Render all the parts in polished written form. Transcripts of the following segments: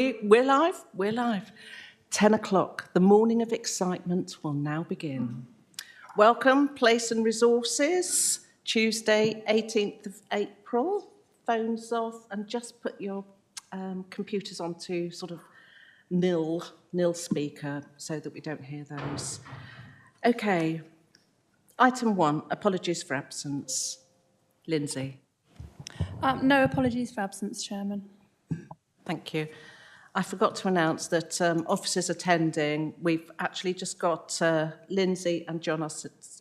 We're live, we're live. 10 o'clock, the morning of excitement will now begin. Welcome, Place and Resources, Tuesday, 18th of April. Phones off and just put your computers onto sort of nil speaker so that we don't hear those. Okay, item 1, apologies for absence. Lindsay. No apologies for absence, Chairman. Thank you. I forgot to announce that officers attending, we've actually just got Lindsay and John,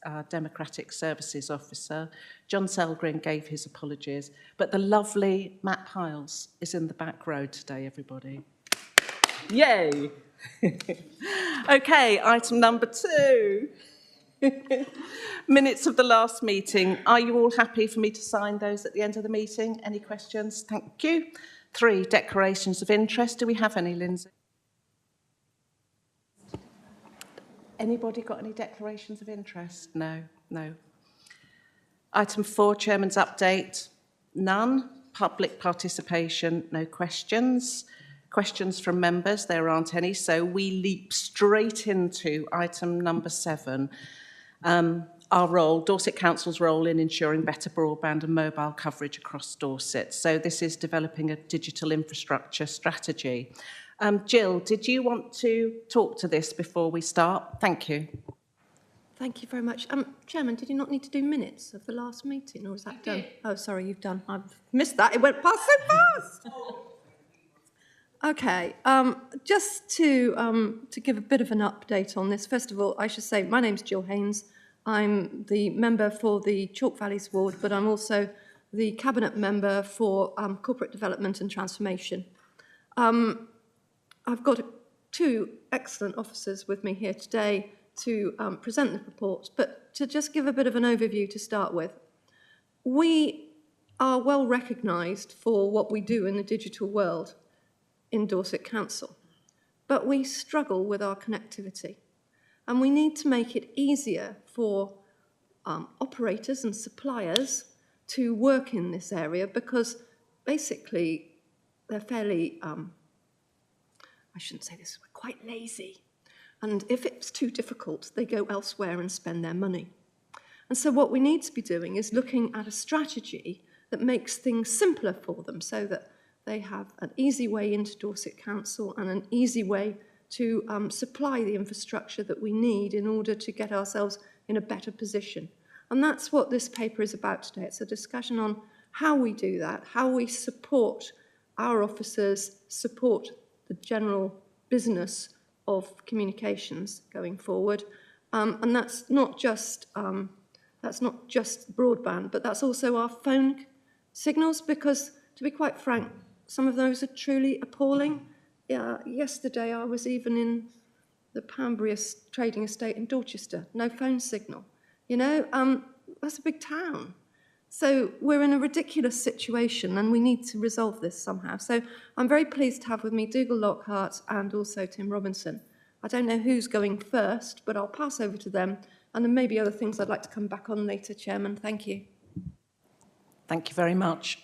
our Democratic Services Officer. John Selgren gave his apologies, but the lovely Matt Piles is in the back row today, everybody. Yay! Okay, item number 2. Minutes of the last meeting. Are you all happy for me to sign those at the end of the meeting? Any questions? Thank you. 3, declarations of interest. Do we have any, Lindsay? Anybody got any declarations of interest? No. Item 4, Chairman's update. None. Public participation, no questions. Questions from members, there aren't any, so we leap straight into item number 7. Our role, Dorset Council's role in ensuring better broadband and mobile coverage across Dorset. So this is developing a digital infrastructure strategy. Jill, did you want to talk to this before we start? Thank you. Thank you very much. Chairman, did you not need to do minutes of the last meeting, or is that done? Oh, sorry, you've done. I've missed that. It went past so fast. Okay, just to give a bit of an update on this, first of all, I should say my name's Jill Haynes. I'm the member for the Chalk Valleys Ward, but I'm also the Cabinet member for Corporate Development and Transformation. I've got 2 excellent officers with me here today to present the report, but to just give a bit of an overview to start with. We are well recognised for what we do in the digital world in Dorset Council, but we struggle with our connectivity. And we need to make it easier for operators and suppliers to work in this area because basically they're fairly, I shouldn't say this, we're quite lazy. And if it's too difficult, they go elsewhere and spend their money. And so what we need to be doing is looking at a strategy that makes things simpler for them so that they have an easy way into Dorset Council and an easy way to supply the infrastructure that we need in order to get ourselves in a better position. And that's what this paper is about today. It's a discussion on how we do that, how we support our officers, support the general business of communications going forward. And that's not just broadband, but that's also our phone signals, because to be quite frank, some of those are truly appalling. Yesterday I was even in the Pambury trading estate in Dorchester, no phone signal. You know, that's a big town. So we're in a ridiculous situation and we need to resolve this somehow. So I'm very pleased to have with me Dougal Lockhart and also Tim Robinson. I don't know who's going first, but I'll pass over to them, and there may be other things I'd like to come back on later, Chairman. Thank you. Thank you very much.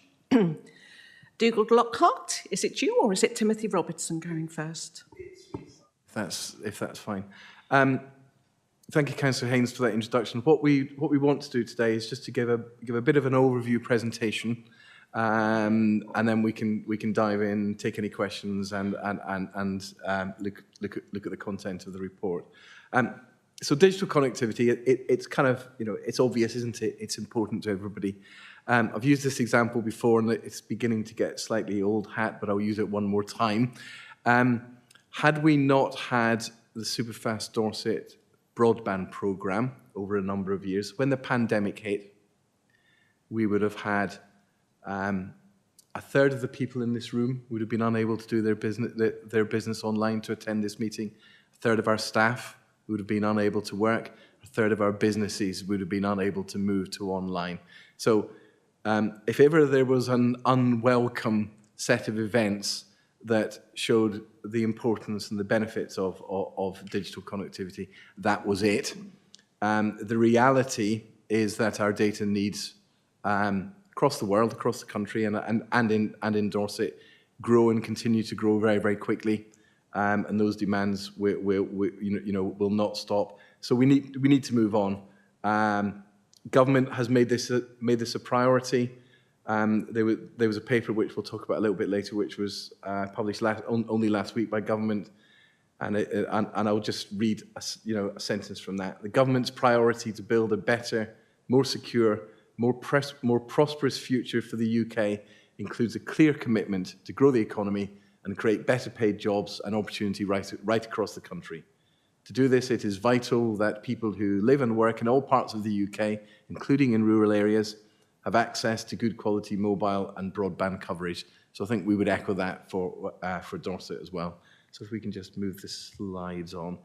Dougal Lockhart, is it you or is it Timothy Robertson going first? If that's fine. Thank you, Councillor Haynes, for that introduction. What we want to do today is just to give a bit of an overview presentation, and then we can dive in, take any questions, and look at the content of the report. So digital connectivity, it's kind of, it's obvious, isn't it? It's important to everybody. I've used this example before, and it's beginning to get slightly old hat, but I'll use it one more time. Had we not had the Superfast Dorset broadband programme over a number of years, when the pandemic hit, we would have had a third of the people in this room would have been unable to do their business online to attend this meeting. A third of our staff would have been unable to work. A third of our businesses would have been unable to move to online. So if ever there was an unwelcome set of events that showed the importance and the benefits of digital connectivity, that was it. The reality is that our data needs across the world, across the country, and in Dorset grow and continue to grow very, very quickly, and those demands will not stop. So we need to move on. Government has made this a priority. There was a paper which we'll talk about a little bit later, which was published only last week by government, and I'll just read a sentence from that. The government's priority to build a better, more secure, more prosperous future for the UK includes a clear commitment to grow the economy and create better paid jobs and opportunity right across the country. To do this, it is vital that people who live and work in all parts of the UK, including in rural areas, have access to good quality mobile and broadband coverage. So I think we would echo that for Dorset as well. So if we can just move the slides on.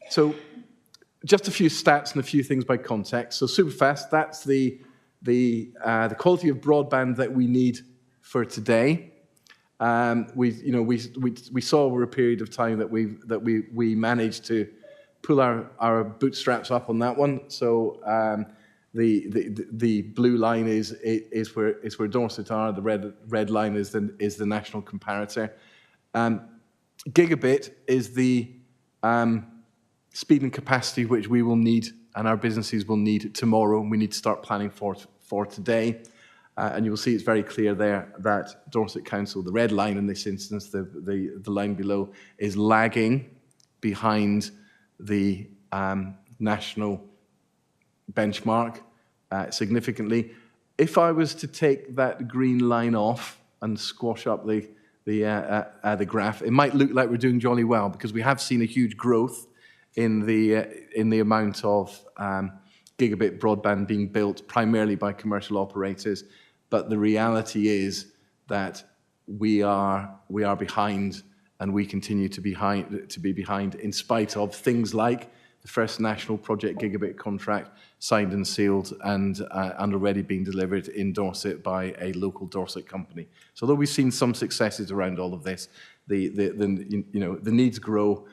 So just a few stats and a few things by context. So Superfast, that's the quality of broadband that we need for today. We saw over a period of time that we managed to pull our bootstraps up on that one. So the blue line is where Dorset are. The red line is the national comparator. Gigabit is the speed and capacity which we will need and our businesses will need tomorrow, and we need to start planning for today. And you will see it's very clear there that Dorset Council, the red line in this instance, the line below, is lagging behind the national benchmark significantly. If I was to take that green line off and squash up the graph, it might look like we're doing jolly well, because we have seen a huge growth in the amount of gigabit broadband being built primarily by commercial operators. But the reality is that we are behind, and we continue to be behind in spite of things like the first national project gigabit contract signed and sealed and already being delivered in Dorset by a local Dorset company. So although we've seen some successes around all of this, the needs grow.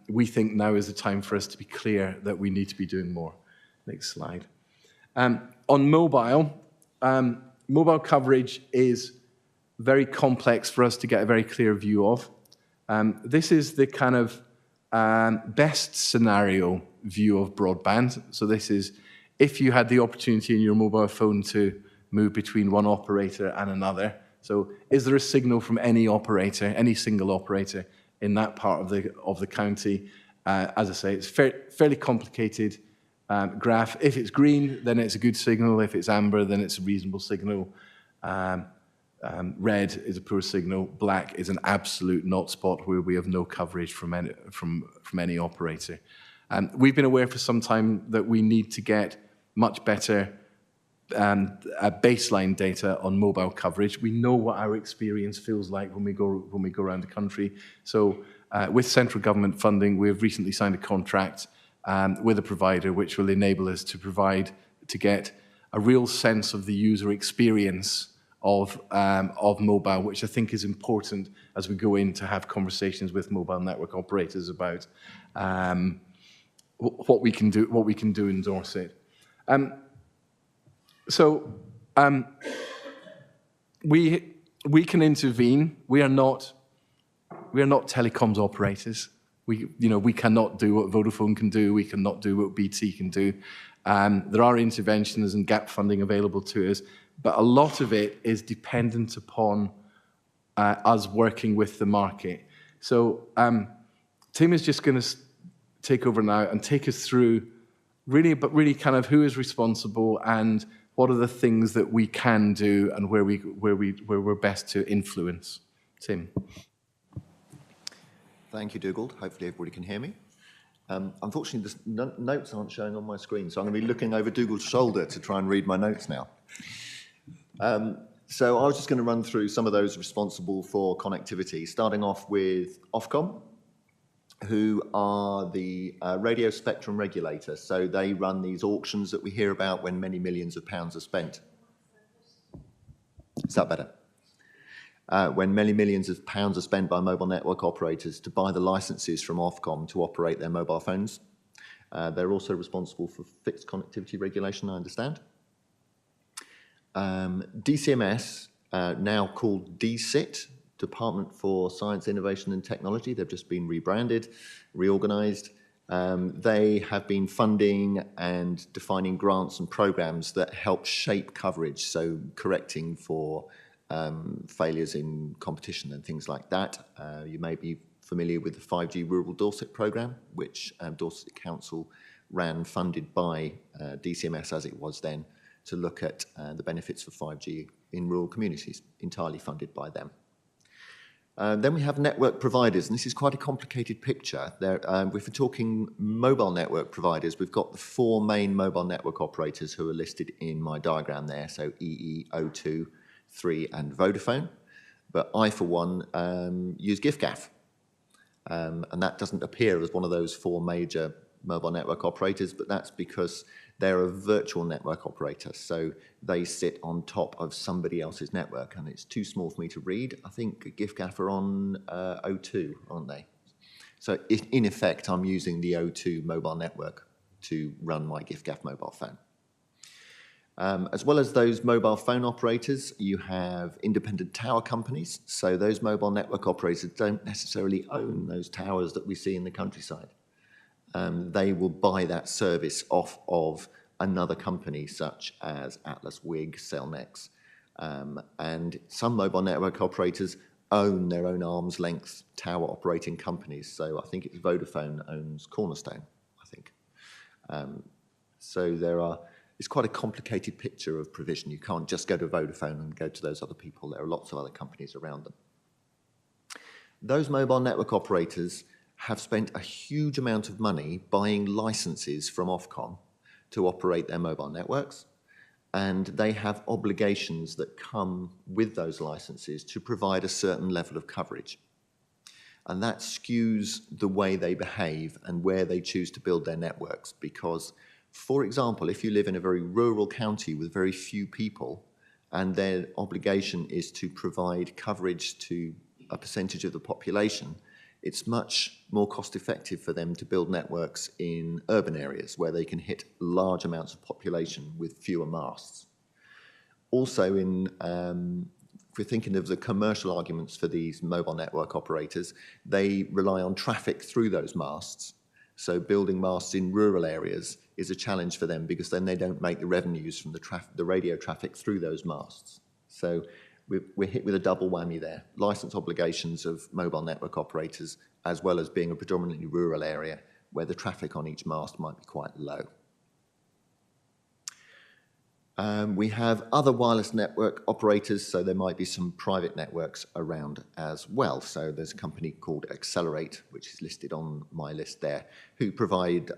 We think now is the time for us to be clear that we need to be doing more. Next slide. On mobile. Mobile coverage is very complex for us to get a very clear view of. This is the kind of best scenario view of broadband. So this is if you had the opportunity in your mobile phone to move between one operator and another. So is there a signal from any operator, any single operator in that part of the county? As I say, it's fairly complicated graph. If it's green, then it's a good signal. If it's amber, then it's a reasonable signal. Red is a poor signal. Black is an absolute not spot where we have no coverage from any operator. We've been aware for some time that we need to get much better baseline data on mobile coverage. We know what our experience feels like when we go around the country. So with central government funding, we have recently signed a contract with a provider which will enable us to get a real sense of the user experience of mobile, which I think is important as we go in to have conversations with mobile network operators about what we can do in Dorset. We can intervene. We are not telecoms operators. We cannot do what Vodafone can do. We cannot do what BT can do. There are interventions and gap funding available to us, but a lot of it is dependent upon us working with the market. So Tim is just going to take over now and take us through really kind of who is responsible and what are the things that we can do and where we're best to influence. Tim. Thank you, Dougal. Hopefully everybody can hear me. Unfortunately, the notes aren't showing on my screen, so I'm going to be looking over Dougal's shoulder to try and read my notes now. So I was just going to run through some of those responsible for connectivity, starting off with Ofcom, who are the radio spectrum regulator. So they run these auctions that we hear about when many millions of pounds are spent. Is that better? When many millions of pounds are spent by mobile network operators to buy the licenses from Ofcom to operate their mobile phones. They're also responsible for fixed connectivity regulation, I understand. DCMS now called DSIT, Department for Science, Innovation and Technology. They've just been rebranded, reorganised. They have been funding and defining grants and programs that help shape coverage, so correcting for failures in competition and things like that. You may be familiar with the 5G Rural Dorset programme, which Dorset Council ran, funded by DCMS as it was then, to look at the benefits for 5G in rural communities, entirely funded by them. Then we have network providers, and this is quite a complicated picture. If we're talking mobile network providers, we've got the 4 main mobile network operators who are listed in my diagram there, so EE, O2, 3 and Vodafone. But I, for one, use giffgaff, and that doesn't appear as one of those 4 major mobile network operators, but that's because they're a virtual network operator, so they sit on top of somebody else's network, and it's too small for me to read. I think giffgaff are on O2, aren't they? So in effect, I'm using the O2 mobile network to run my giffgaff mobile phone. As well as those mobile phone operators, you have independent tower companies. So those mobile network operators don't necessarily own those towers that we see in the countryside. They will buy that service off of another company such as Atlas, WIG, Cellnex. And some mobile network operators own their own arm's length tower operating companies. So I think it's Vodafone owns Cornerstone, I think. So it's quite a complicated picture of provision. You can't just go to Vodafone and go to those other people. There are lots of other companies around them. Those mobile network operators have spent a huge amount of money buying licenses from Ofcom to operate their mobile networks, and they have obligations that come with those licenses to provide a certain level of coverage. And that skews the way they behave and where they choose to build their networks, because, for example, if you live in a very rural county with very few people and their obligation is to provide coverage to a percentage of the population, it's much more cost effective for them to build networks in urban areas where they can hit large amounts of population with fewer masts. Also, if we're thinking of the commercial arguments for these mobile network operators, they rely on traffic through those masts. So building masts in rural areas is a challenge for them because then they don't make the revenues from the radio traffic through those masts. So we're hit with a double whammy there. License obligations of mobile network operators, as well as being a predominantly rural area where the traffic on each mast might be quite low. We have other wireless network operators, so there might be some private networks around as well. So there's a company called Accelerate, which is listed on my list there, who provide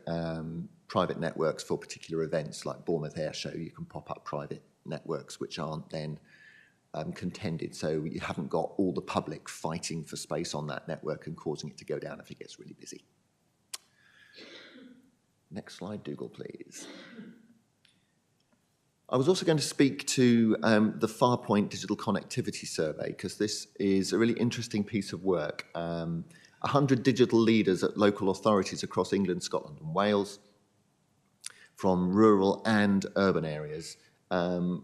private networks for particular events like Bournemouth Air Show. You can pop up private networks which aren't then contended, so you haven't got all the public fighting for space on that network and causing it to go down if it gets really busy. Next slide, Dougal, please. I was also going to speak to the Farpoint Digital Connectivity Survey, because this is a really interesting piece of work. 100 digital leaders at local authorities across England, Scotland and Wales, from rural and urban areas,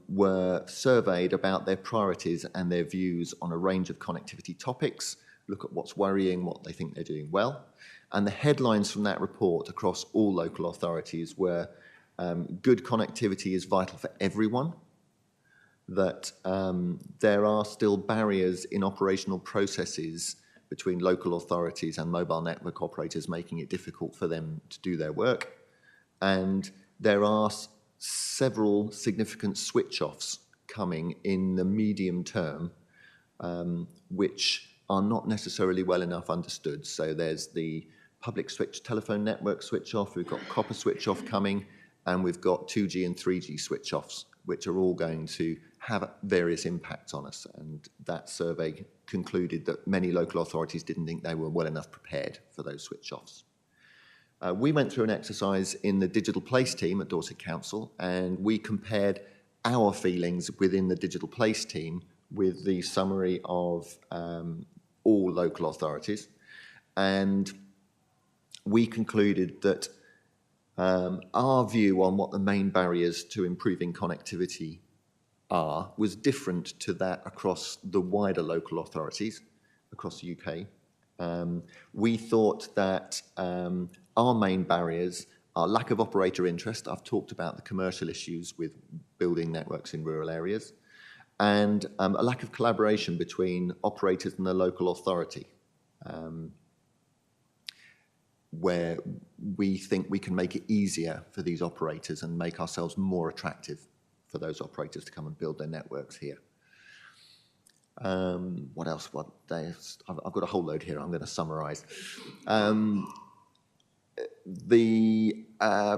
were surveyed about their priorities and their views on a range of connectivity topics, look at what's worrying, what they think they're doing well. And the headlines from that report across all local authorities were good connectivity is vital for everyone, that there are still barriers in operational processes between local authorities and mobile network operators, making it difficult for them to do their work. And there are several significant switch-offs coming in the medium term, which are not necessarily well enough understood. So there's the public switch telephone network switch-off, we've got copper switch-off coming, and we've got 2G and 3G switch-offs, which are all going to have various impacts on us. And that survey concluded that many local authorities didn't think they were well enough prepared for those switch-offs. We went through an exercise in the Digital Place team at Dorset Council, and we compared our feelings within the Digital Place team with the summary of all local authorities. And we concluded that our view on what the main barriers to improving connectivity are was different to that across the wider local authorities across the UK. We thought that our main barriers are lack of operator interest. I've talked about the commercial issues with building networks in rural areas, and a lack of collaboration between operators and the local authority, where we think we can make it easier for these operators and make ourselves more attractive for those operators to come and build their networks here. What else? I've got a whole load here. I'm going to summarise. The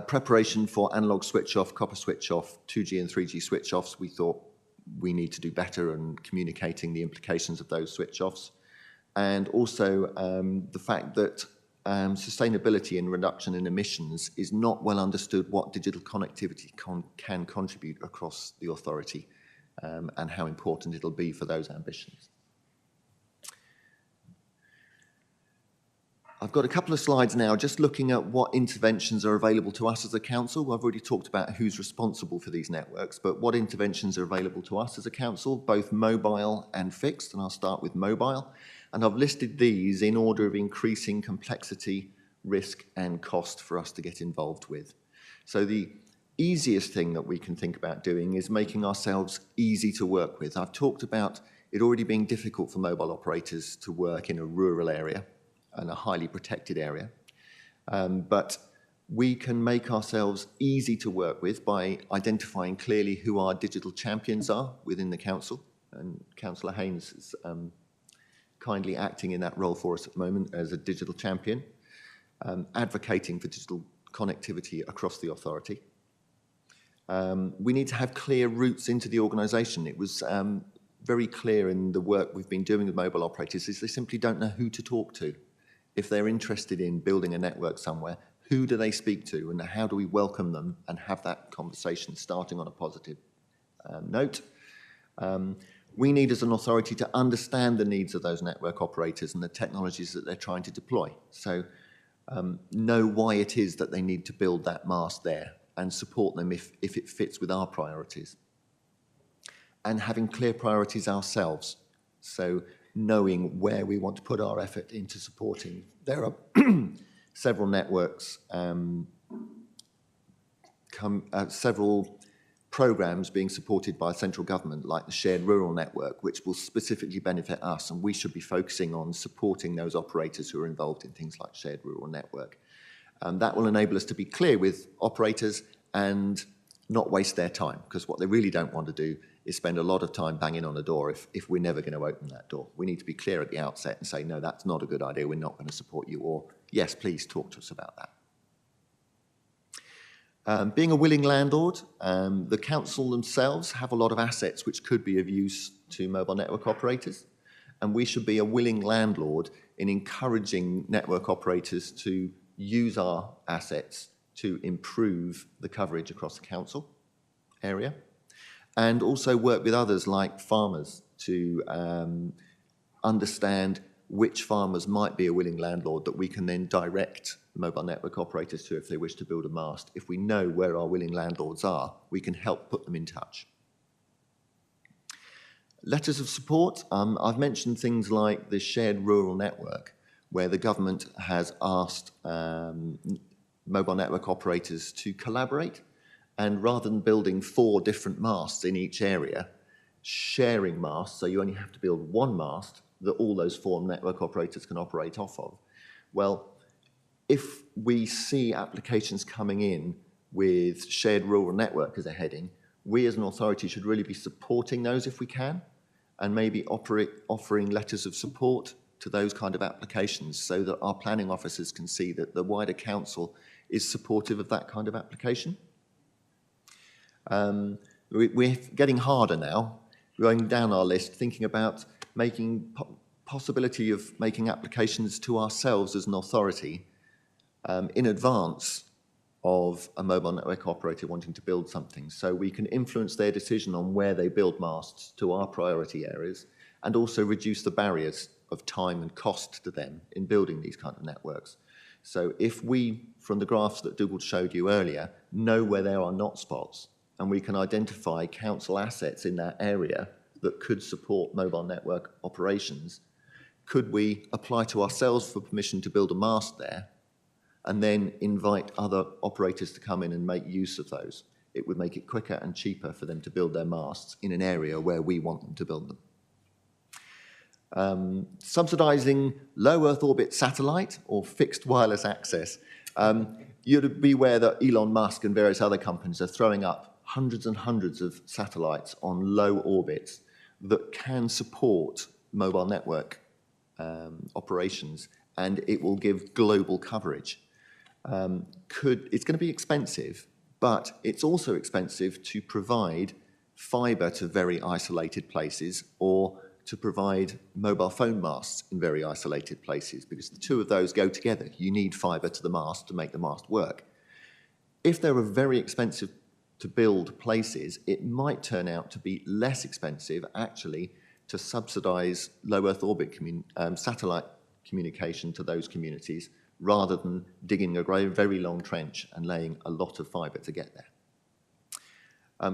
preparation for analog switch off, copper switch off, 2G and 3G switch offs, we thought we need to do better in communicating the implications of those switch offs. And also the fact that sustainability and reduction in emissions is not well understood what digital connectivity can contribute across the authority, and how important it'll be for those ambitions. I've got a couple of slides now just looking at what interventions are available to us as a council. I've already talked about who's responsible for these networks, but what interventions are available to us as a council, both mobile and fixed, and I'll start with mobile. And I've listed these in order of increasing complexity, risk and cost for us to get involved with. So the easiest thing that we can think about doing is making ourselves easy to work with. I've talked about it already being difficult for mobile operators to work in a rural area and a highly protected area. But we can make ourselves easy to work with by identifying clearly who our digital champions are within the council. And Councillor Haynes is kindly acting in that role for us at the moment as a digital champion, advocating for digital connectivity across the authority. We need to have clear routes into the organisation. It was very clear in the work we've been doing with mobile operators is they simply don't know who to talk to. If they're interested in building a network somewhere, who do they speak to and how do we welcome them and have that conversation starting on a positive note? We need as an authority to understand the needs of those network operators and the technologies that they're trying to deploy. So know why it is that they need to build that mast there and support them if it fits with our priorities. And having clear priorities ourselves. So knowing where we want to put our effort into supporting. There are several networks, several programs being supported by central government, like the Shared Rural Network, which will specifically benefit us, and we should be focusing on supporting those operators who are involved in things like Shared Rural Network. That will enable us to be clear with operators and not waste their time, because what they really don't want to do is spend a lot of time banging on a door if we're never going to open that door. We need to be clear at the outset and say, no, that's not a good idea, we're not going to support you, or yes, please talk to us about that. Being a willing landlord, the council themselves have a lot of assets which could be of use to mobile network operators, and we should be a willing landlord in encouraging network operators to use our assets to improve the coverage across the council area, and also work with others like farmers to understand which farmers might be a willing landlord that we can then direct mobile network operators to if they wish to build a mast. If we know where our willing landlords are, we can help put them in touch. Letters of support. I've mentioned things like the Shared Rural Network, where the government has asked mobile network operators to collaborate, and rather than building 4 different masts in each area, sharing masts, so you only have to build one mast that all those 4 network operators can operate off of. Well, if we see applications coming in with Shared Rural Network as a heading, we as an authority should really be supporting those if we can, and maybe offering letters of support to those kind of applications so that our planning officers can see that the wider council is supportive of that kind of application. We're getting harder now, going down our list, thinking about making possibility of making applications to ourselves as an authority in advance of a mobile network operator wanting to build something, so we can influence their decision on where they build masts to our priority areas, and also reduce the barriers of time and cost to them in building these kind of networks. So if we, from the graphs that Dougal showed you earlier, know where there are not spots and we can identify council assets in that area that could support mobile network operations, could we apply to ourselves for permission to build a mast there and then invite other operators to come in and make use of those? It would make it quicker and cheaper for them to build their masts in an area where we want them to build them. Subsidising low Earth orbit satellite or fixed wireless access. You'd be aware that Elon Musk and various other companies are throwing up hundreds and hundreds of satellites on low orbits that can support mobile network operations, and it will give global coverage. It's going to be expensive, but it's also expensive to provide fibre to very isolated places or to provide mobile phone masts in very isolated places, because the two of those go together. You need fibre to the mast to make the mast work. If they were very expensive to build places, it might turn out to be less expensive actually to subsidise low Earth orbit satellite communication to those communities rather than digging a very long trench and laying a lot of fibre to get there.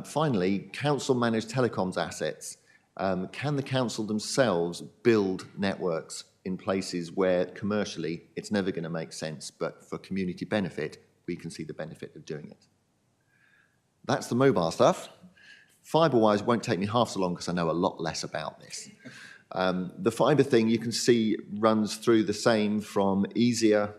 Finally, council-managed telecoms assets. Can the council themselves build networks in places where commercially it's never going to make sense, but for community benefit, we can see the benefit of doing it? That's the mobile stuff. Fibre-wise won't take me half so long because I know a lot less about this. The fibre thing you can see runs through the same from easier,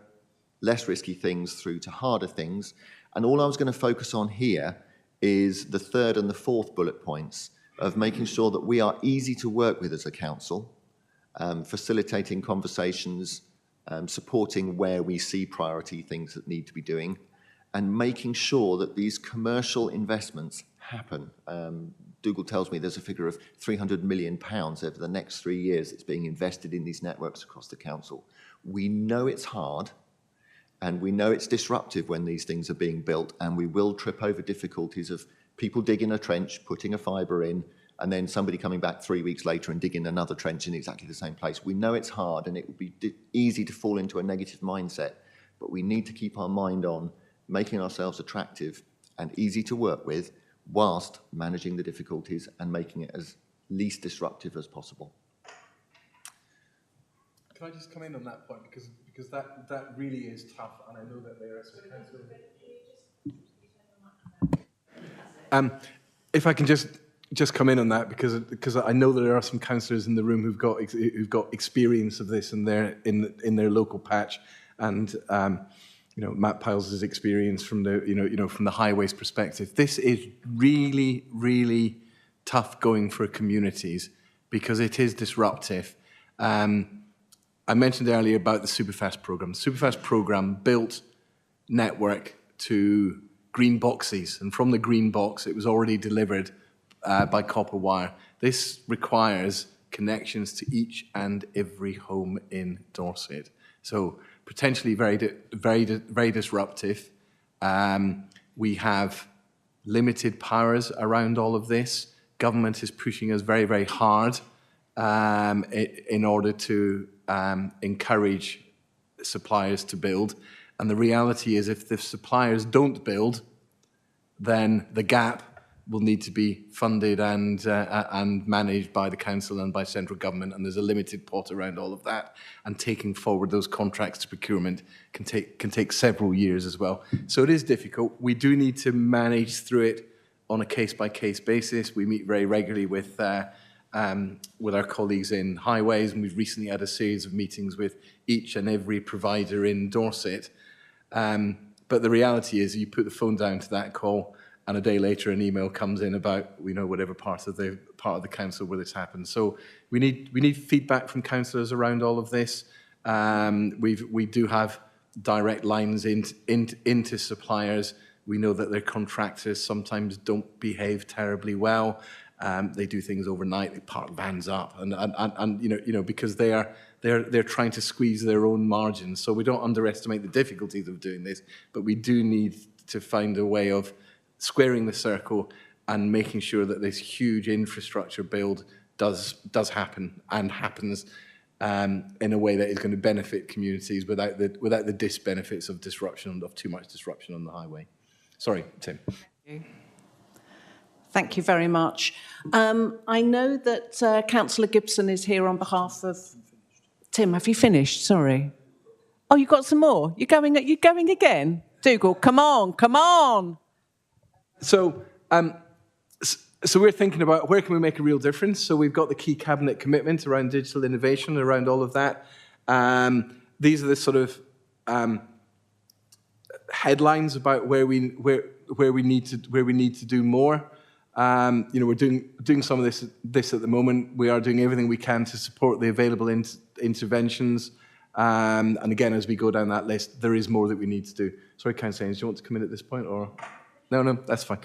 less risky things through to harder things. And all I was going to focus on here is the third and the fourth bullet points of making sure that we are easy to work with as a council, facilitating conversations, supporting where we see priority things that need to be doing, and making sure that these commercial investments happen. Dougal tells me there's a figure of £300 million over the next 3 years that's being invested in these networks across the council. We know it's hard, and we know it's disruptive when these things are being built, and we will trip over difficulties of people digging a trench, putting a fibre in, and then somebody coming back 3 weeks later and digging another trench in exactly the same place. We know it's hard, and it would be easy to fall into a negative mindset, but we need to keep our mind on making ourselves attractive and easy to work with whilst managing the difficulties and making it as least disruptive as possible. Can I just come in on that point, because that really is tough, and I know that there are some council. If I can just come in on that, because I know that there are some councillors in the room who've got experience of this in their local patch, and Matt Piles' experience from from the highways perspective. This is really, really tough going for communities because it is disruptive. I mentioned earlier about the Superfast programme. The Superfast programme built network to green boxes, and from the green box, it was already delivered by copper wire. This requires connections to each and every home in Dorset. So potentially very disruptive. We have limited powers around all of this. Government is pushing us very, very hard in order to encourage suppliers to build. And the reality is, if the suppliers don't build, then the gap will need to be funded and managed by the council and by central government. And there's a limited pot around all of that. And taking forward those contracts to procurement can take several years as well. So it is difficult. We do need to manage through it on a case-by-case basis. We meet very regularly with our colleagues in highways, and we've recently had a series of meetings with each and every provider in Dorset. But the reality is, you put the phone down to that call, and a day later an email comes in about whatever part of the council where this happens. So we need feedback from councillors around all of this. We do have direct lines into suppliers. We know that their contractors sometimes don't behave terribly well. They do things overnight. They park vans up, and because they're trying to squeeze their own margins. So we don't underestimate the difficulties of doing this, but we do need to find a way of squaring the circle and making sure that this huge infrastructure build does happen and happens in a way that is going to benefit communities without the disbenefits of too much disruption on the highway. Sorry, Tim. Thank you very much. I know that Councillor Gibson is here on behalf of... Tim, have you finished? Sorry. Oh, you got some more? You're going again? Dougal, come on, come on. So, so we're thinking about where can we make a real difference. So we've got the key cabinet commitment around digital innovation, around all of that. These are the sort of headlines about where we need to do more. We're doing some of this at the moment. We are doing everything we can to support the available interventions. And again, as we go down that list, there is more that we need to do. Sorry, Councillor Haynes, do you want to come in at this point, or no, that's fine.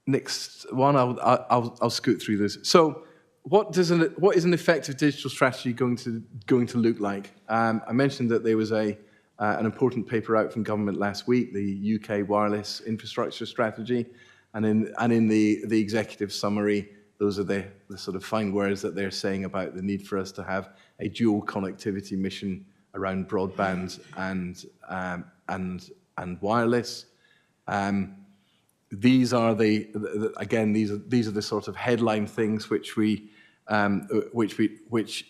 Next one, I'll scoot through this. So, what is an effective digital strategy going to look like? I mentioned that there was an important paper out from government last week, the UK wireless infrastructure strategy, and in the executive summary, those are the sort of fine words that they're saying about the need for us to have a dual connectivity mission around broadband and wireless. These are these are the sort of headline things which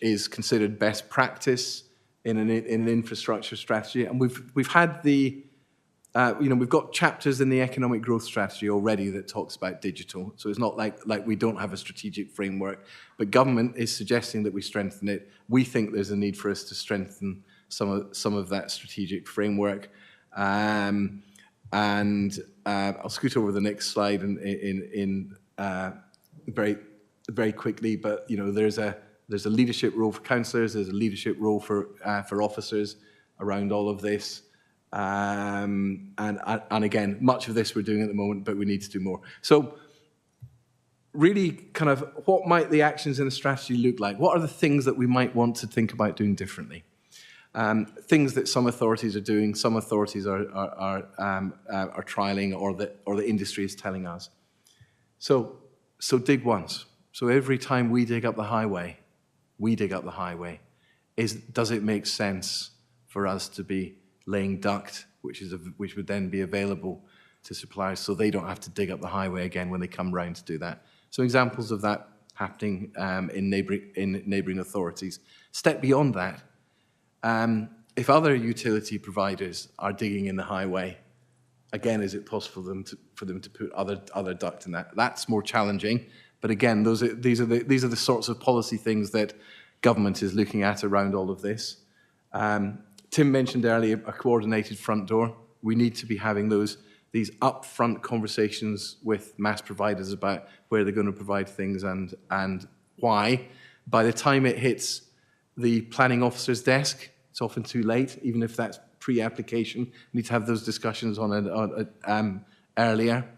is considered best practice in an infrastructure strategy, and we've had we've got chapters in the economic growth strategy already that talks about digital. So it's not like we don't have a strategic framework, but government is suggesting that we strengthen it. We think there's a need for us to strengthen some of that strategic framework. I'll scoot over the next slide in very quickly. But there's a leadership role for councillors. There's a leadership role for officers around all of this. And again, much of this we're doing at the moment, but we need to do more. So really, kind of, what might the actions in the strategy look like? What are the things that we might want to think about doing differently? Things that some authorities are doing, some authorities are trialing, or the industry is telling us. So dig once. So every time we dig up the highway, does it make sense for us to be laying duct, which would then be available to suppliers, so they don't have to dig up the highway again when they come round to do that? So examples of that happening in neighbouring authorities. Step beyond that. If other utility providers are digging in the highway, again, is it possible for them to put other duct in that? That's more challenging, but again, these are the sorts of policy things that government is looking at around all of this. Tim mentioned earlier a coordinated front door. We need to be having these upfront conversations with mass providers about where they're going to provide things and why. By the time it hits the planning officer's desk, it's often too late, even if that's pre-application. We need to have those discussions earlier.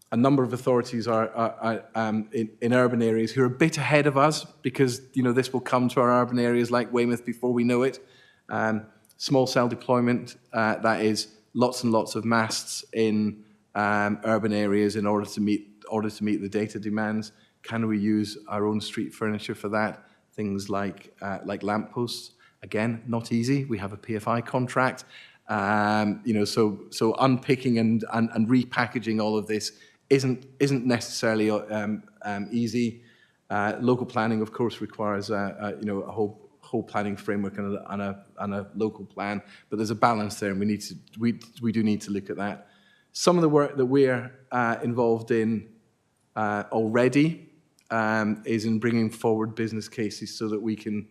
A number of authorities are in urban areas who are a bit ahead of us, because this will come to our urban areas like Weymouth before we know it. Small cell deployment, that is lots and lots of masts in urban areas in order to meet the data demands. Can we use our own street furniture for that? Things like lampposts. Again, not easy. We have a PFI contract. So unpicking and repackaging all of this isn't necessarily easy. Local planning, of course, requires a whole planning framework and a local plan. But there's a balance there, and we do need to look at that. Some of the work that we're involved in already is in bringing forward business cases so that we can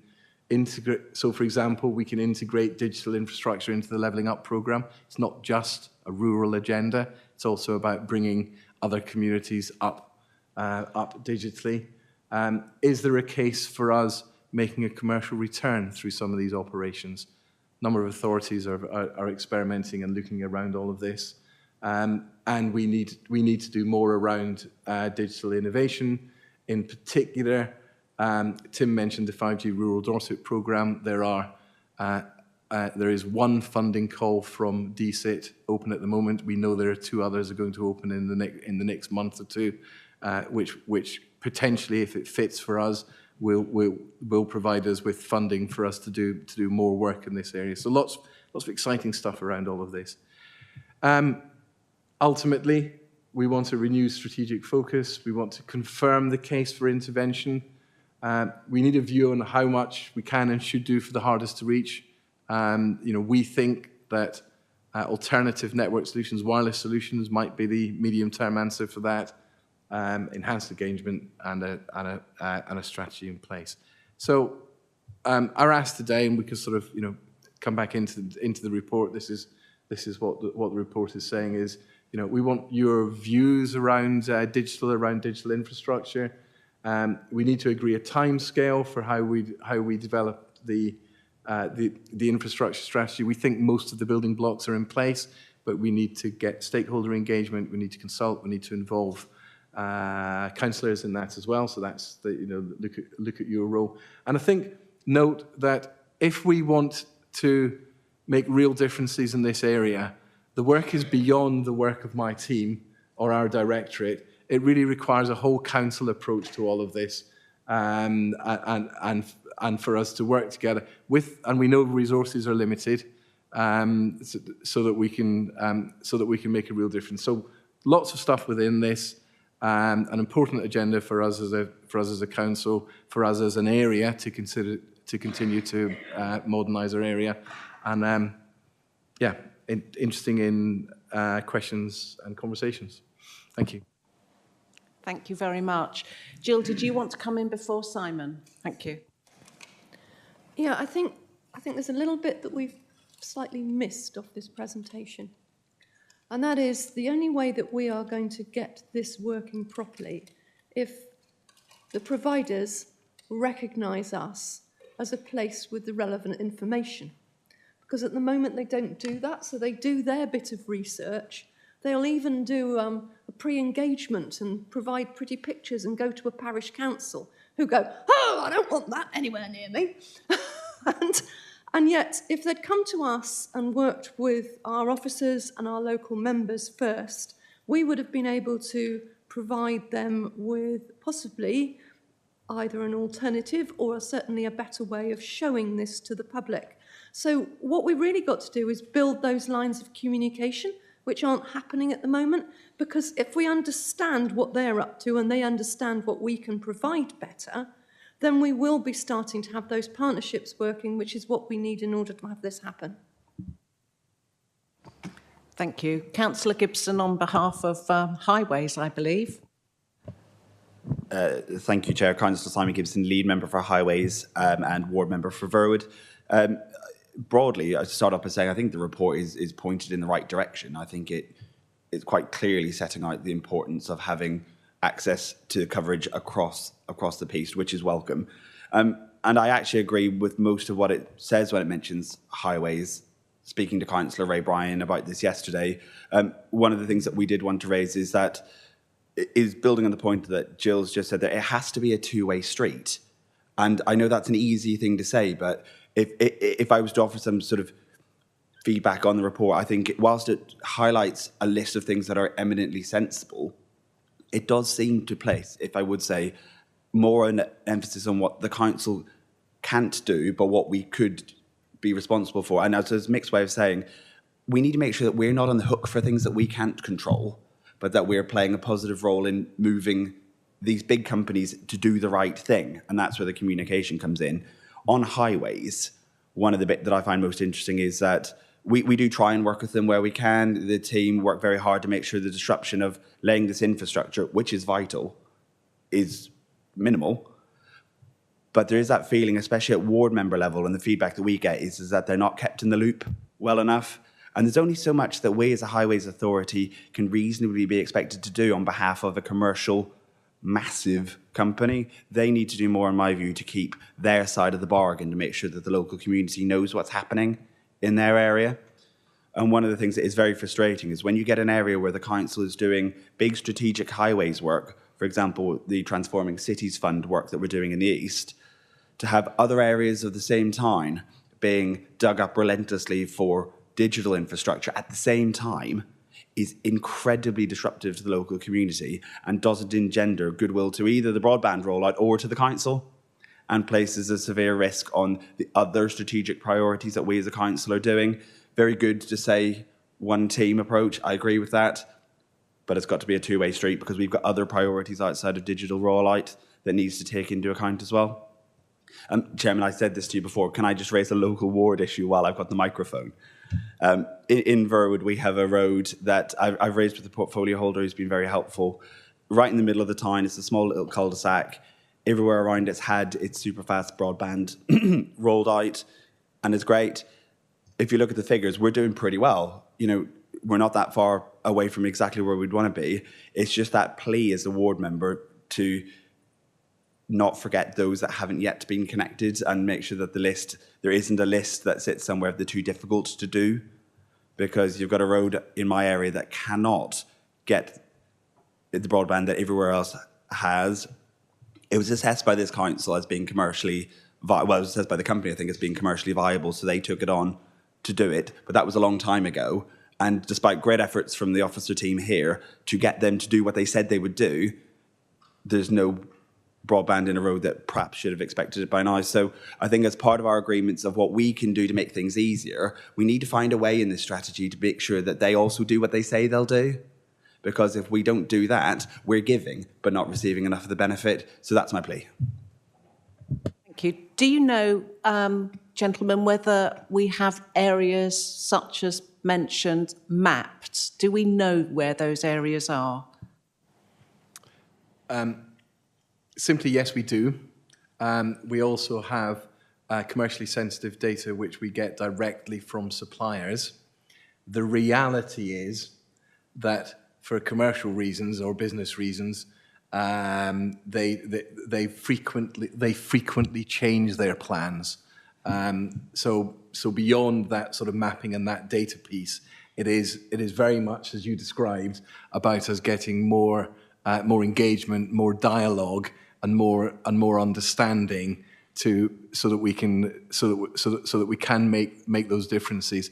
integrate. So, for example, we can integrate digital infrastructure into the Levelling Up programme. It's not just a rural agenda. It's also about bringing other communities up digitally. Is there a case for us making a commercial return through some of these operations? A number of authorities are experimenting and looking around all of this. And we need to do more around digital innovation. In particular, Tim mentioned the 5G Rural Dorset programme. There is one funding call from DSIT open at the moment. We know there are 2 others are going to open in the next month or 2, which potentially, if it fits for us, will provide us with funding for us to do more work in this area. So lots of exciting stuff around all of this. Ultimately, we want a renewed strategic focus. We want to confirm the case for intervention. We need a view on how much we can and should do for the hardest to reach. We think that alternative network solutions, wireless solutions, might be the medium-term answer for that. Enhanced engagement and a strategy in place. So our ask today, and we can sort of come back into the report. This is what the report is saying is we want your views around digital infrastructure. We need to agree a timescale for how we develop the infrastructure strategy. We think most of the building blocks are in place, but we need to get stakeholder engagement. We need to consult. We need to involve councillors in that as well. So that's look at your role. And I think note that if we want to make real differences in this area, the work is beyond the work of my team or our directorate. It really requires a whole council approach to all of this, and for us to work together with. And we know resources are limited, so that we can make a real difference. So lots of stuff within this. An important agenda for us as a council, for us as an area to consider to continue to modernise our area, and interesting in questions and conversations. Thank you. Thank you very much. Jill, did you want to come in before Simon? Thank you. Yeah, I think there's a little bit that we've slightly missed off this presentation. And that is the only way that we are going to get this working properly if the providers recognise us as a place with the relevant information. Because at the moment they don't do that, so they do their bit of research. They'll even do a pre-engagement and provide pretty pictures and go to a parish council who go, oh, I don't want that anywhere near me. And yet, if they'd come to us and worked with our officers and our local members first, we would have been able to provide them with possibly either an alternative or certainly a better way of showing this to the public. So what we've really got to do is build those lines of communication, which aren't happening at the moment, because if we understand what they're up to and they understand what we can provide better, then we will be starting to have those partnerships working, which is what we need in order to have this happen. Thank you. Councillor Gibson on behalf of Highways, I believe. Thank you, Chair. Councillor Simon Gibson, lead member for Highways and ward member for Verwood. Broadly, I start off by saying I think the report is pointed in the right direction. I think it's quite clearly setting out the importance of having access to coverage across the piece, which is welcome. And I actually agree with most of what it says when it mentions highways. Speaking to Councillor Ray Bryan about this yesterday, one of the things that we did want to raise is that is building on the point that Jill's just said, that it has to be a two-way street. And I know that's an easy thing to say, but if I was to offer some sort of feedback on the report, I think whilst it highlights a list of things that are eminently sensible, it does seem to place, if I would say, more an emphasis on what the council can't do, but what we could be responsible for. And as a mixed way of saying, we need to make sure that we're not on the hook for things that we can't control, but that we're playing a positive role in moving these big companies to do the right thing. And that's where the communication comes in. On highways, one of the bits that I find most interesting is that we do try and work with them where we can. The team work very hard to make sure the disruption of laying this infrastructure, which is vital, is minimal. But there is that feeling, especially at ward member level, and the feedback that we get is that they're not kept in the loop well enough. And there's only so much that we as a highways authority can reasonably be expected to do on behalf of a commercial, massive company. They need to do more, in my view, to keep their side of the bargain, to make sure that the local community knows what's happening in their area. And one of the things that is very frustrating is when you get an area where the council is doing big strategic highways work, for example, the Transforming Cities Fund work that we're doing in the East, to have other areas of the same town being dug up relentlessly for digital infrastructure at the same time is incredibly disruptive to the local community and doesn't engender goodwill to either the broadband rollout or to the council, and places a severe risk on the other strategic priorities that we as a council are doing. Very good to say one team approach. I agree with that, but it's got to be a two-way street because we've got other priorities outside of digital raw light that needs to take into account as well. Chairman, I said this to you before. Can I just raise a local ward issue while I've got the microphone? In Verwood, we have a road that I've raised with the portfolio holder who's been very helpful. Right in the middle of the town, it's a small little cul-de-sac. Everywhere around it's had its superfast broadband rolled out, and it's great. If you look at the figures, we're doing pretty well. You know, we're not that far away from exactly where we'd want to be. It's just that plea as a ward member to not forget those that haven't yet been connected and make sure that there isn't a list that sits somewhere of the too difficult to do, because you've got a road in my area that cannot get the broadband that everywhere else has. It was assessed by this council as being commercially viable. Well, it was assessed by the company, I think, as being commercially viable, so they took it on to do it. But that was a long time ago. And despite great efforts from the officer team here to get them to do what they said they would do, there's no broadband in a road that perhaps should have expected it by now. So I think as part of our agreements of what we can do to make things easier, we need to find a way in this strategy to make sure that they also do what they say they'll do. Because if we don't do that, we're giving but not receiving enough of the benefit. So that's my plea. Thank you. Do you know, gentlemen, whether we have areas such as mentioned mapped? Do we know where those areas are? Simply, yes, we do. We also have commercially sensitive data which we get directly from suppliers. The reality is that for commercial reasons or business reasons, they frequently change their plans. So beyond that sort of mapping and that data piece, it is very much, as you described, about us getting more engagement, more dialogue, and more understanding so that we can make those differences.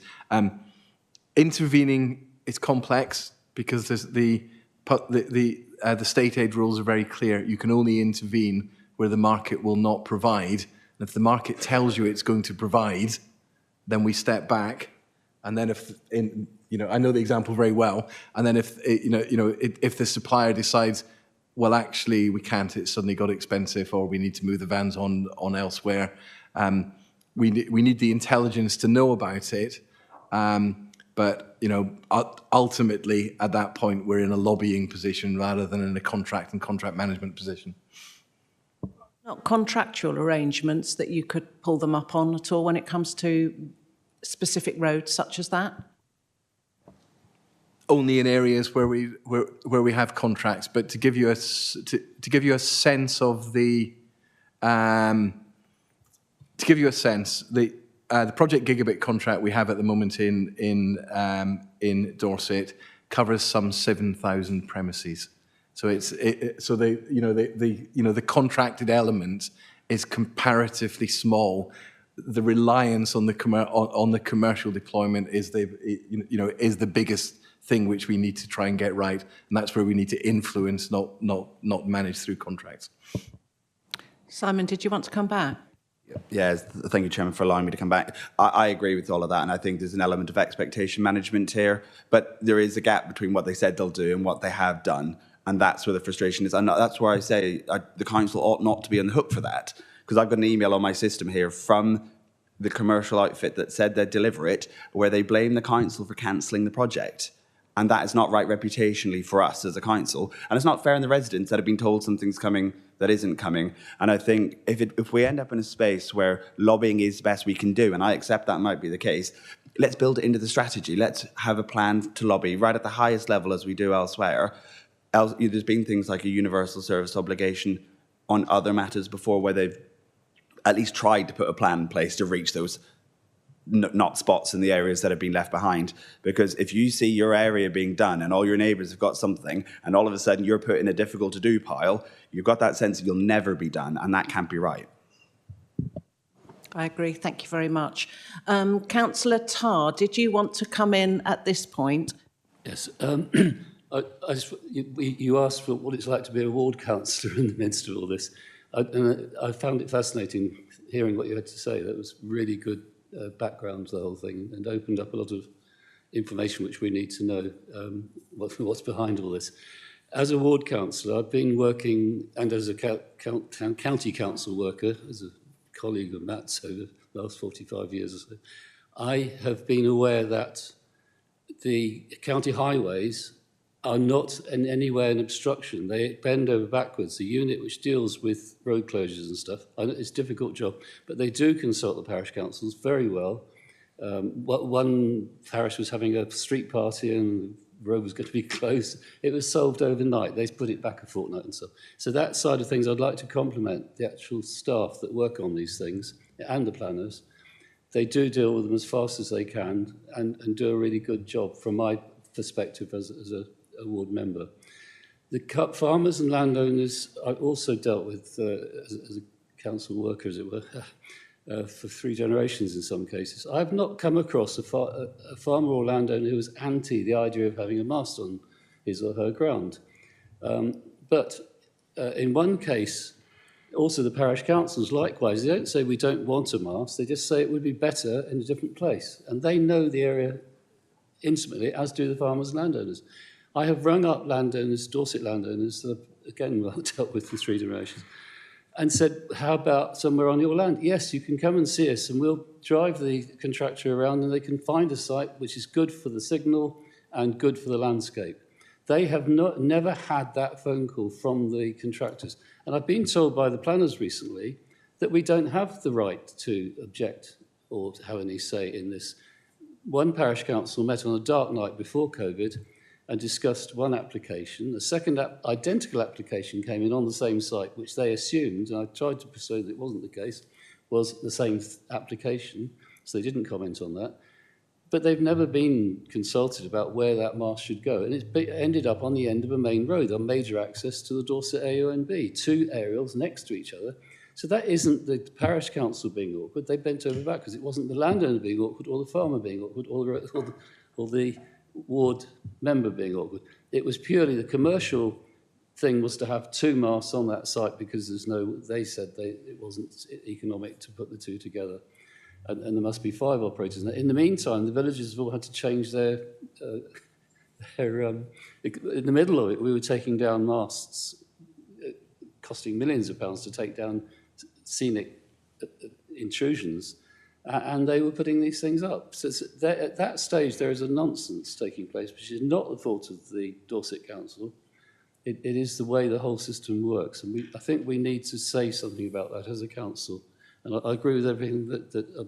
Intervening is complex because there's the state aid rules are very clear. You can only intervene where the market will not provide. And if the market tells you it's going to provide, then we step back. And then I know the example very well. And then if the supplier decides, well, actually we can't, it's suddenly got expensive, or we need to move the vans on elsewhere, we need the intelligence to know about it. But ultimately, at that point, we're in a lobbying position rather than in a contract and contract management position. Not contractual arrangements that you could pull them up on at all when it comes to specific roads such as that? Only in areas where we have contracts. But to give you a sense of the the Project Gigabit contract we have at the moment in Dorset covers some 7,000 premises. So the contracted element is comparatively small. The reliance on the commercial deployment is the biggest thing which we need to try and get right, and that's where we need to influence, not manage through contracts. Simon, did you want to come back? Yes, thank you, Chairman, for allowing me to come back. I agree with all of that, and I think there's an element of expectation management here, but there is a gap between what they said they'll do and what they have done, and that's where the frustration is. And that's where I say the council ought not to be on the hook for that, because I've got an email on my system here from the commercial outfit that said they'd deliver it, where they blame the council for cancelling the project. And that is not right reputationally for us as a council. And it's not fair on the residents that have been told something's coming that isn't coming. And I think if we end up in a space where lobbying is the best we can do, and I accept that might be the case, let's build it into the strategy. Let's have a plan to lobby right at the highest level as we do elsewhere. There's been things like a universal service obligation on other matters before where they've at least tried to put a plan in place to reach those not spots in the areas that have been left behind. Because if you see your area being done and all your neighbours have got something and all of a sudden you're put in a difficult to do pile, you've got that sense that you'll never be done, and that can't be right. I agree. Thank you very much. Councillor Tarr, did you want to come in at this point? Yes. You asked for what it's like to be a ward councillor in the midst of all this. I found it fascinating hearing what you had to say. That was really good background to the whole thing and opened up a lot of information which we need to know what's behind all this. As a ward councillor, I've been working, and as a county council worker, as a colleague of Matt's over the last 45 years or so, I have been aware that the county highways are not in any way an obstruction. They bend over backwards. The unit which deals with road closures and stuff, I know it's a difficult job, but they do consult the parish councils very well. One parish was having a street party and the road was going to be closed. It was solved overnight. They put it back a fortnight and so on. So that side of things, I'd like to compliment the actual staff that work on these things and the planners. They do deal with them as fast as they can and do a really good job from my perspective as a ward member. The farmers and landowners I also dealt with as a council worker, as it were, for 3 generations in some cases. I've not come across a farmer or landowner who was anti the idea of having a mast on his or her ground. But in one case, also the parish councils, likewise, they don't say we don't want a mast, they just say it would be better in a different place. And they know the area intimately, as do the farmers and landowners. I have rung up landowners, Dorset landowners, that I've, again, well, dealt with for 3 generations, and said, how about somewhere on your land? Yes, you can come and see us, and we'll drive the contractor around, and they can find a site which is good for the signal and good for the landscape. They have never had that phone call from the contractors. And I've been told by the planners recently that we don't have the right to object or to have any say in this. One parish council met on a dark night before COVID and discussed one application. A second identical application came in on the same site, which they assumed, and I tried to persuade that it wasn't the case, was the same application, so they didn't comment on that. But they've never been consulted about where that mast should go. And it ended up on the end of a main road, on major access to the Dorset AONB, 2 aerials next to each other. So that isn't the parish council being awkward. They bent over backwards. It wasn't the landowner being awkward or the farmer being awkward or the ward member being awkward. It was purely the commercial thing was to have 2 masts on that site because they said it wasn't economic to put the 2 together. And there must be 5 operators. In the meantime, the villagers have all had to change their in the middle of it, we were taking down masts, costing millions of pounds to take down scenic intrusions, and they were putting these things up. So at that stage, there is a nonsense taking place, which is not the fault of the Dorset Council. It is the way the whole system works. And I think we need to say something about that as a council. And I agree with everything that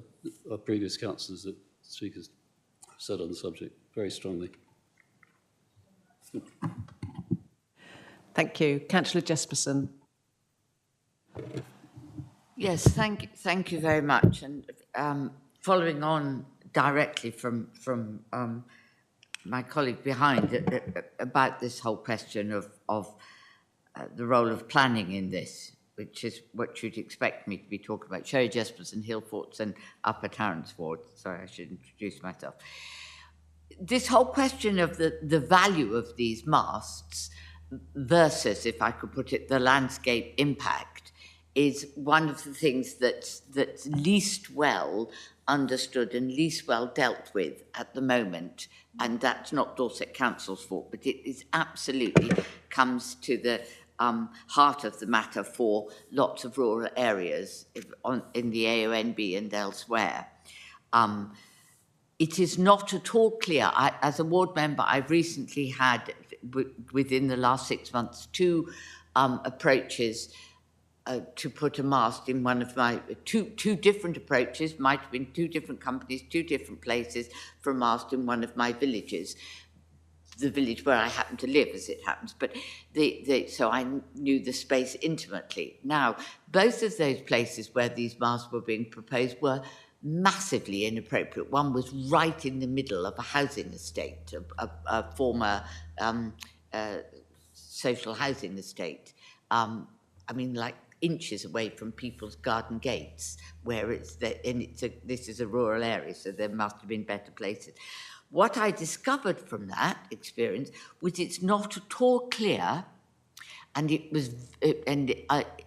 our previous councillors, that speakers have said on the subject very strongly. Thank you. Councillor Jesperson. Yes, thank you very much. And following on directly from my colleague behind about this whole question of the role of planning in this, which is what you'd expect me to be talking about. Sherry Jesperson, Hillforts and Upper Tarrants Ward. Sorry, I should introduce myself. This whole question of the value of these masts versus, if I could put it, the landscape impact is one of the things that's least well understood and least well dealt with at the moment. And that's not Dorset Council's fault, but it is absolutely comes to the heart of the matter for lots of rural areas in the AONB and elsewhere. It is not at all clear. As a ward member, I've recently had, within the last 6 months, 2 approaches to put a mast in one of my, two different approaches, might have been 2 different companies, 2 different places for a mast in one of my villages. The village where I happen to live, as it happens, but so I knew the space intimately. Now, both of those places where these masts were being proposed were massively inappropriate. One was right in the middle of a housing estate, a former social housing estate. I mean, like inches away from people's garden gates, where this is a rural area, so there must have been better places. What I discovered from that experience was it's not at all clear, and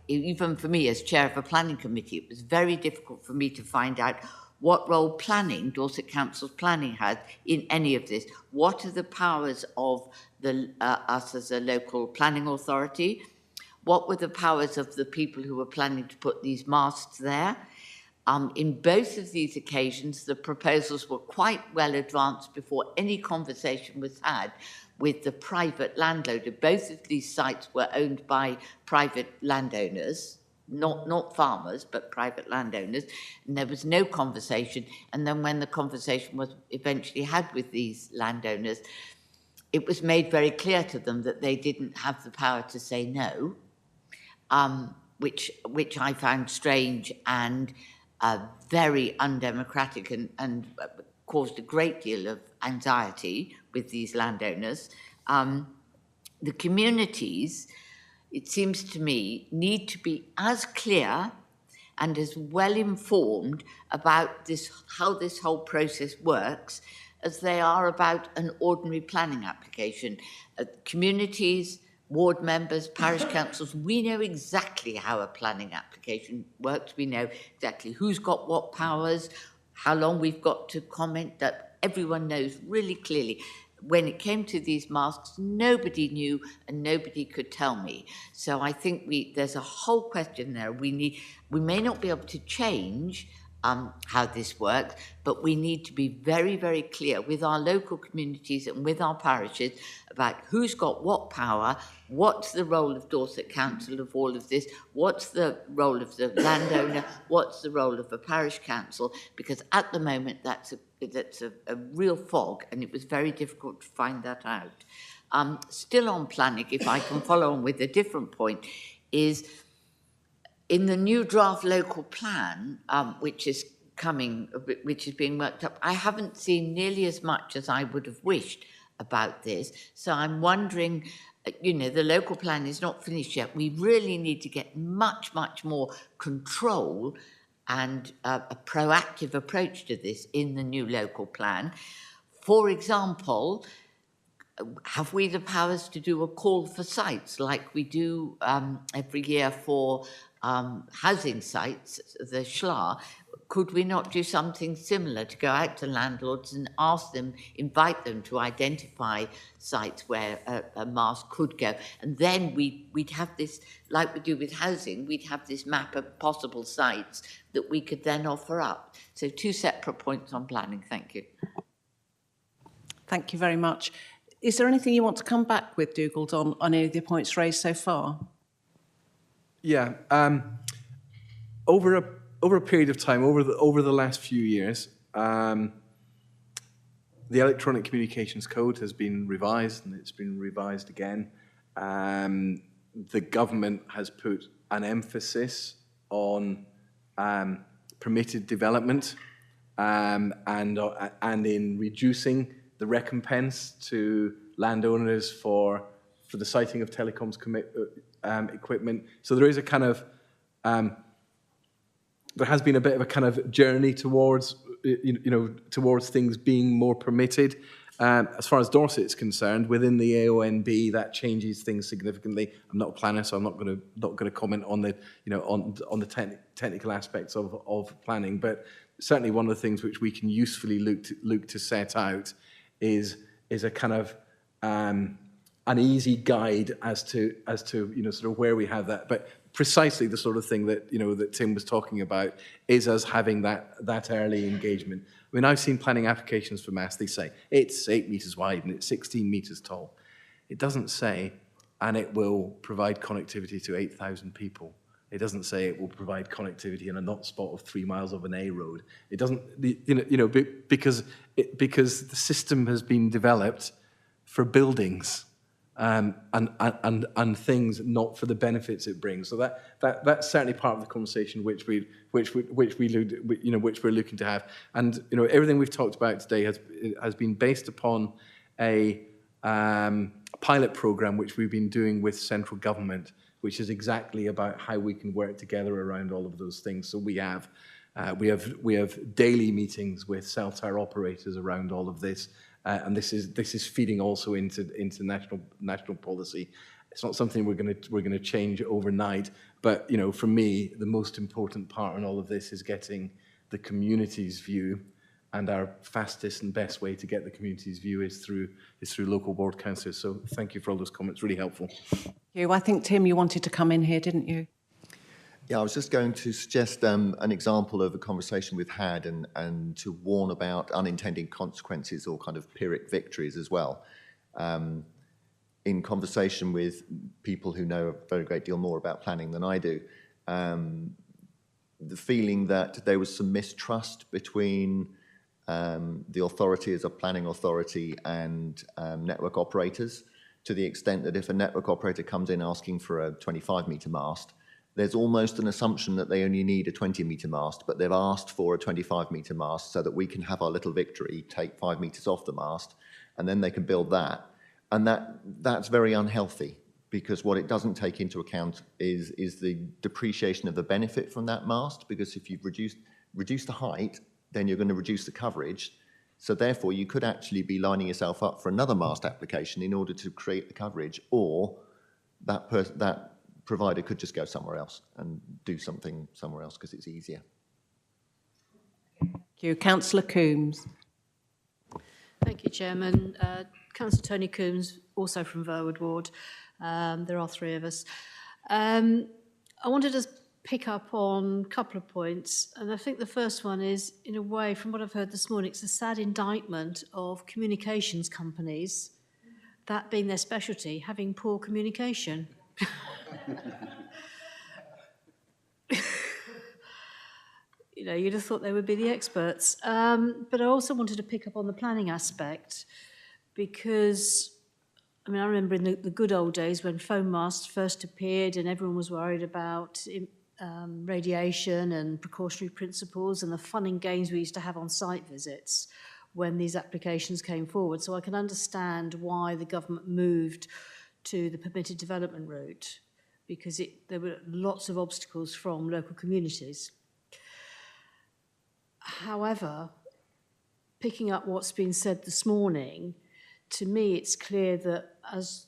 even for me as chair of a planning committee, it was very difficult for me to find out what role planning, Dorset Council's planning, has in any of this. What are the powers of us as a local planning authority? What were the powers of the people who were planning to put these masts there? In both of these occasions, the proposals were quite well advanced before any conversation was had with the private landowner. Both of these sites were owned by private landowners, not farmers, but private landowners, and there was no conversation. And then when the conversation was eventually had with these landowners, it was made very clear to them that they didn't have the power to say no, which I found strange and very undemocratic and caused a great deal of anxiety with these landowners. The communities, it seems to me, need to be as clear and as well informed about this, how this whole process works, as they are about an ordinary planning application. Communities, ward members, parish councils, we know exactly how a planning application works. We know exactly who's got what powers, how long we've got to comment, that everyone knows really clearly. When it came to these masks, nobody knew and nobody could tell me. So I think there's a whole question there. We may not be able to change how this works, but we need to be very, very clear with our local communities and with our parishes about who's got what power, what's the role of Dorset Council of all of this, what's the role of the landowner, what's the role of a parish council, because at the moment that's a real fog, and it was very difficult to find that out. Still on planning, if I can follow on with a different point, is in the new draft local plan, which is being worked up, I haven't seen nearly as much as I would have wished about this. So I'm wondering, the local plan is not finished yet. We really need to get much, much more control and a proactive approach to this in the new local plan. For example, have we the powers to do a call for sites like we do every year for housing sites, the SHLA? Could we not do something similar to go out to landlords and ask them, invite them to identify sites where a mast could go? And then we'd have this, like we do with housing, we'd have this map of possible sites that we could then offer up. So 2 separate points on planning. Thank you. Thank you very much. Is there anything you want to come back with, Dugald, on any of the points raised so far? Yeah. Over a period of time, over the last few years, the Electronic Communications Code has been revised, and it's been revised again. The government has put an emphasis on permitted development and in reducing the recompense to landowners for the siting of telecoms equipment. So there is a kind of there has been a bit of a kind of journey towards towards things being more permitted. As far as Dorset is concerned, within the AONB, that changes things significantly. I'm not a planner, so I'm not going to comment on the on the technical aspects of planning. But certainly, one of the things which we can usefully look to set out is a kind of an easy guide as to sort of where we have that. But precisely the sort of thing that that Tim was talking about is us having that early engagement. I mean, I've seen planning applications for masts. They say it's 8 meters wide and it's 16 meters tall. It doesn't say, and it will provide connectivity to 8,000 people. It doesn't say it will provide connectivity in a not spot of 3 miles of an A road. It doesn't, because the system has been developed for buildings and things, not for the benefits it brings. So that's certainly part of the conversation which we're looking to have. And everything we've talked about today has been based upon a pilot program which we've been doing with central government, which is exactly about how we can work together around all of those things. So we have daily meetings with cell tower operators around all of this. And this is feeding also into national policy. It's not something we're going to change overnight, but for me, the most important part in all of this is getting the community's view, and our fastest and best way to get the community's view is through local ward councillors. So thank you for all those comments, really helpful. I think, Tim, you wanted to come in here, didn't you? Yeah, I was just going to suggest an example of a conversation we've had and to warn about unintended consequences or kind of Pyrrhic victories as well. In conversation with people who know a very great deal more about planning than I do, the feeling that there was some mistrust between the authority as a planning authority and network operators, to the extent that if a network operator comes in asking for a 25-metre mast, there's almost an assumption that they only need a 20-metre mast, but they've asked for a 25-metre mast so that we can have our little victory, take 5 metres off the mast, and then they can build that. And that's very unhealthy, because what it doesn't take into account is the depreciation of the benefit from that mast, because if you've reduced the height, then you're going to reduce the coverage. So therefore, you could actually be lining yourself up for another mast application in order to create the coverage, or that provider could just go somewhere else and do something somewhere else because it's easier. Thank you. Councillor Coombs. Thank you, Chairman. Councillor Tony Coombs, also from Verwood Ward. There are 3 of us. I wanted to pick up on a couple of points, and I think the first one is, in a way, from what I've heard this morning, it's a sad indictment of communications companies, that being their specialty, having poor communication. You know, you'd have thought they would be the experts. But I also wanted to pick up on the planning aspect, because, I mean, I remember in the good old days when phone masts first appeared and everyone was worried about radiation and precautionary principles and the fun and games we used to have on site visits when these applications came forward. So I can understand why the government moved to the permitted development route, because there were lots of obstacles from local communities. However, picking up what's been said this morning, to me it's clear that, as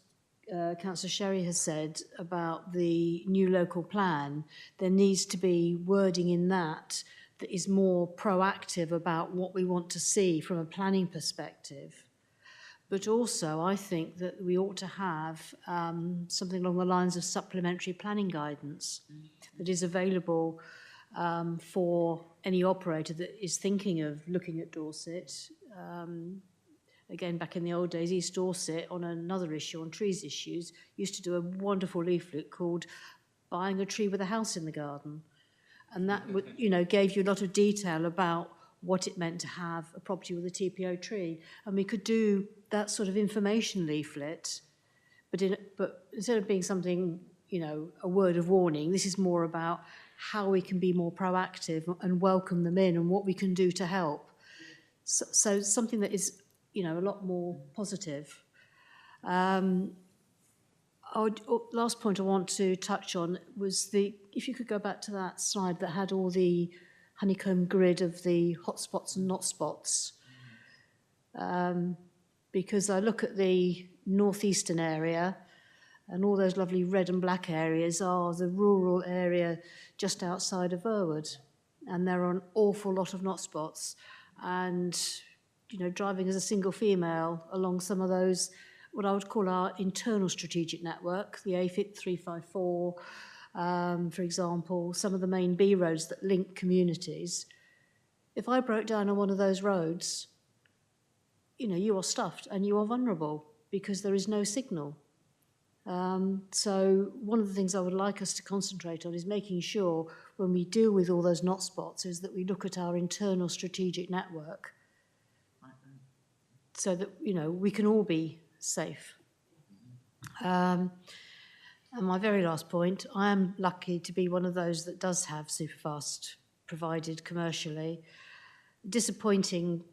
Councillor Sherry has said about the new local plan, there needs to be wording in that is more proactive about what we want to see from a planning perspective. But also, I think that we ought to have something along the lines of supplementary planning guidance that is available for any operator that is thinking of looking at Dorset. Again, back in the old days, East Dorset, on another issue, on trees issues, used to do a wonderful leaflet called Buying a Tree with a House in the Garden. And that would, you know, gave you a lot of detail about what it meant to have a property with a TPO tree. And we could do that sort of information leaflet, but instead of being something, you know, a word of warning, this is more about how we can be more proactive and welcome them in and what we can do to help. So something that is, you know, a lot more positive. Last point I want to touch on was if you could go back to that slide that had all the honeycomb grid of the hotspots and not spots. Because I look at the northeastern area, and all those lovely red and black areas are the rural area just outside of Verwood. And there are an awful lot of not spots. And, you know, driving as a single female along some of those, what I would call our internal strategic network, the AFIT 354, for example, some of the main B roads that link communities. If I broke down on one of those roads, you know, you are stuffed and you are vulnerable because there is no signal. So one of the things I would like us to concentrate on is making sure when we deal with all those not spots is that we look at our internal strategic network so that, you know, we can all be safe. And my very last point, I am lucky to be one of those that does have Superfast provided commercially. Disappointing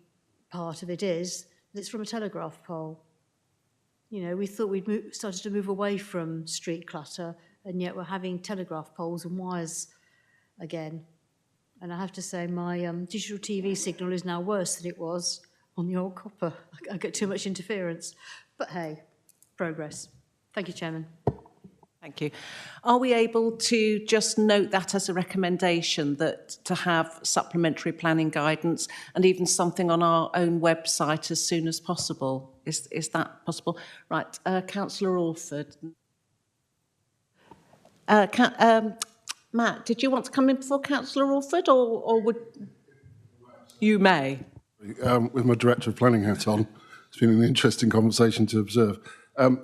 part of it is that it's from a telegraph pole. You know, we thought we'd started to move away from street clutter, and yet we're having telegraph poles and wires again. And I have to say, my digital TV signal is now worse than it was on the old copper. I get too much interference. But hey, progress. Thank you, Chairman. Thank you. Are we able to just note that as a recommendation, that to have supplementary planning guidance and even something on our own website as soon as possible? Is that possible? Right, Councillor Orford. Matt, did you want to come in before Councillor Orford, or would you may? With my Director of Planning hat on, it's been an interesting conversation to observe.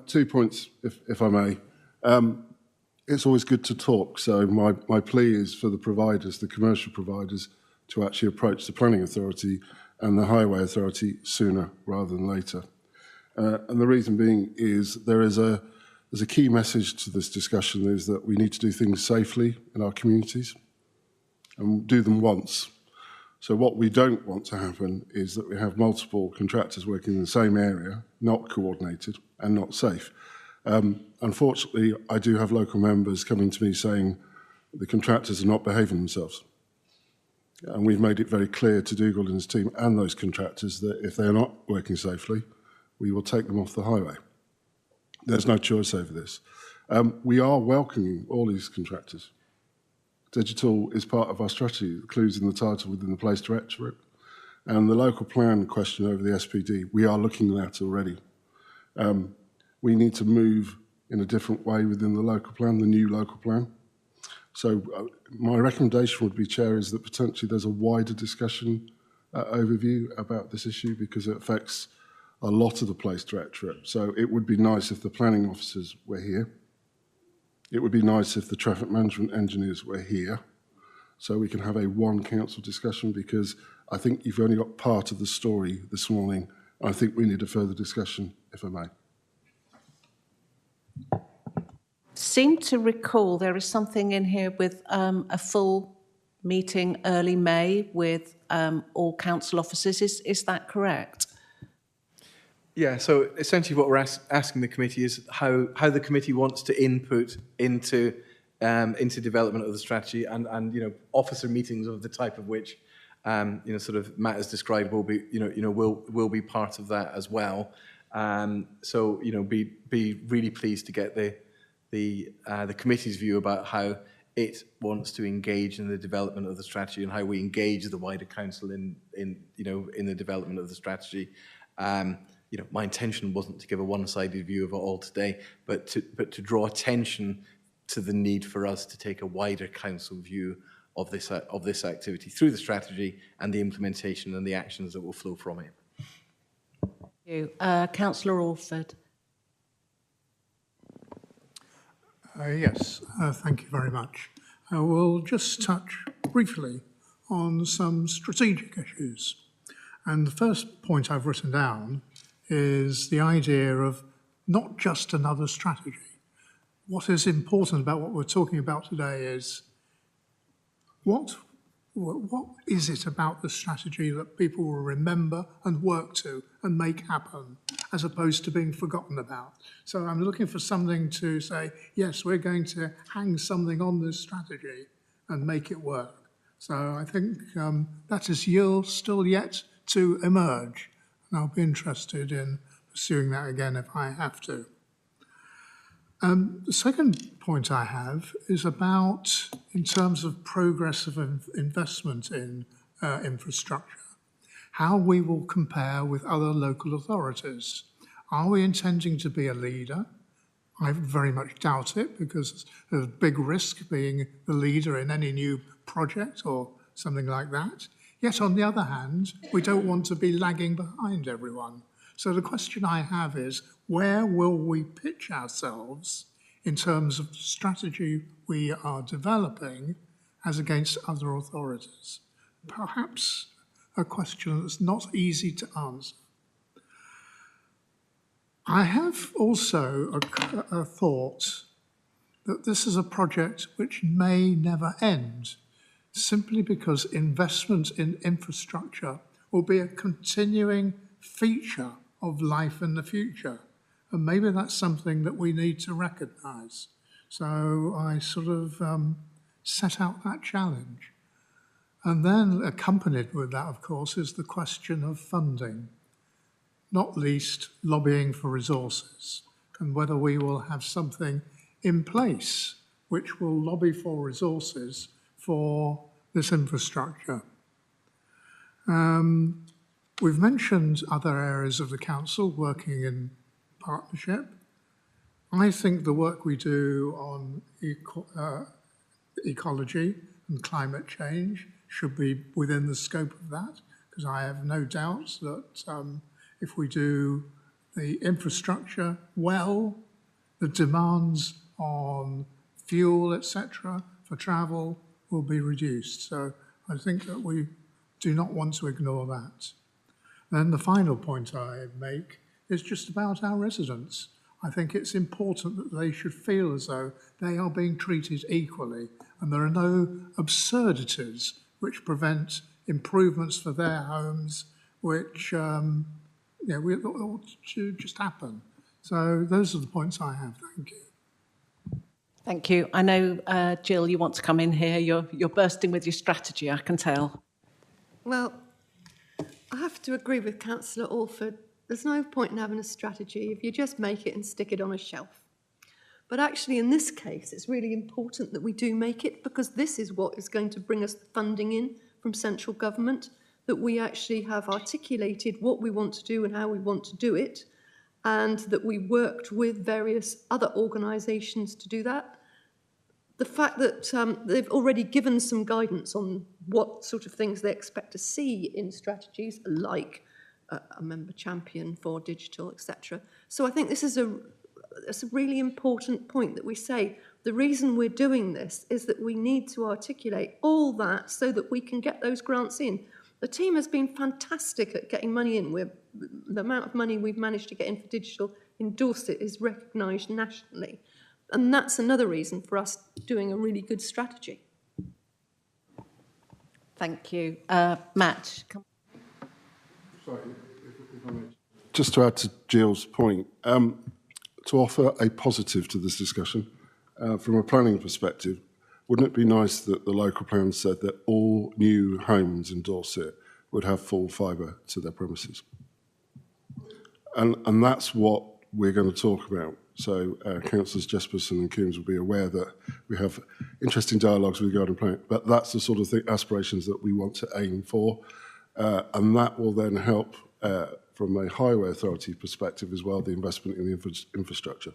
2 points, if I may. It's always good to talk, so my plea is for the providers, the commercial providers, to actually approach the Planning Authority and the Highway Authority sooner rather than later. And the reason being is there's a key message to this discussion, is that we need to do things safely in our communities and do them once. So what we don't want to happen is that we have multiple contractors working in the same area, not coordinated and not safe. Unfortunately, I do have local members coming to me saying the contractors are not behaving themselves. And we've made it very clear to Dougal and his team and those contractors that if they're not working safely, we will take them off the highway. There's no choice over this. We are welcoming all these contractors. Digital is part of our strategy. The clue's in the title within the Place Directorate. And the local plan question over the SPD, we are looking at that already. We need to move in a different way within the local plan, the new local plan. So my recommendation would be, Chair, is that potentially there's a wider discussion overview about this issue, because it affects a lot of the Place Directorate. So it would be nice if the planning officers were here. It would be nice if the traffic management engineers were here, so we can have a one council discussion, because I think you've only got part of the story this morning. I think we need a further discussion, if I may. Seem to recall there is something in here with a full meeting early May with all council officers. Is that correct? Yeah, so essentially what we're asking the committee is how the committee wants to input into development of the strategy, and you know, officer meetings of the type of which you know, sort of Matt has described will be will be part of that as well. So you know, be really pleased to get the committee's view about how it wants to engage in the development of the strategy and how we engage the wider council in the development of the strategy. You know, my intention wasn't to give a one-sided view of it all today, but to draw attention to the need for us to take a wider council view of this activity through the strategy and the implementation and the actions that will flow from it. Thank you. Councillor Orford. Yes, thank you very much. We'll just touch briefly on some strategic issues. And the first point I've written down is the idea of not just another strategy. What is important about what we're talking about today is what is it about the strategy that people will remember and work to and make happen, as opposed to being forgotten about. So I'm looking for something to say, yes, we're going to hang something on this strategy and make it work. So I think that is still yet to emerge. And I'll be interested in pursuing that again if I have to. The second point I have is about, in terms of progress of investment in infrastructure, how we will compare with other local authorities. Are we intending to be a leader? I very much doubt it, because there's a big risk being the leader in any new project or something like that. Yet, on the other hand, we don't want to be lagging behind everyone. So the question I have is, where will we pitch ourselves in terms of the strategy we are developing as against other authorities? Perhaps a question that's not easy to answer. I have also a thought that this is a project which may never end, simply because investment in infrastructure will be a continuing feature of life in the future. And maybe that's something that we need to recognise. So I sort of set out that challenge. And then accompanied with that, of course, is the question of funding, not least lobbying for resources, and whether we will have something in place which will lobby for resources for this infrastructure. We've mentioned other areas of the council working in partnership. I think the work we do on ecology and climate change should be within the scope of that, because I have no doubts that if we do the infrastructure well, the demands on fuel, etc., for travel will be reduced. So I think that we do not want to ignore that. Then the final point I make is just about our residents. I think it's important that they should feel as though they are being treated equally and there are no absurdities which prevent improvements for their homes, which will just happen. So those are the points I have. Thank you. Thank you. I know, Jill, you want to come in here. You're bursting with your strategy, I can tell. Well, I have to agree with Councillor Alford. There's no point in having a strategy if you just make it and stick it on a shelf. But actually, in this case, it's really important that we do make it, because this is what is going to bring us the funding in from central government, that we actually have articulated what we want to do and how we want to do it, and that we worked with various other organisations to do that. The fact that they've already given some guidance on what sort of things they expect to see in strategies, like a member champion for digital, etc. So I think this is a really important point that we say the reason we're doing this is that we need to articulate all that so that we can get those grants in. The team has been fantastic at getting money in. The amount of money we've managed to get in for digital in Dorset is recognised nationally. And that's another reason for us doing a really good strategy. Thank you. Matt. Sorry, if I may. Just to add to Jill's point, to offer a positive to this discussion, from a planning perspective, wouldn't it be nice that the local plan said that all new homes in Dorset would have full fibre to their premises? And that's what we're going to talk about. So Councillors Jesperson and Coombs will be aware that we have interesting dialogues with regarding planning, but that's the sort of aspirations that we want to aim for. And that will then help, from a highway authority perspective as well, the investment in the infrastructure.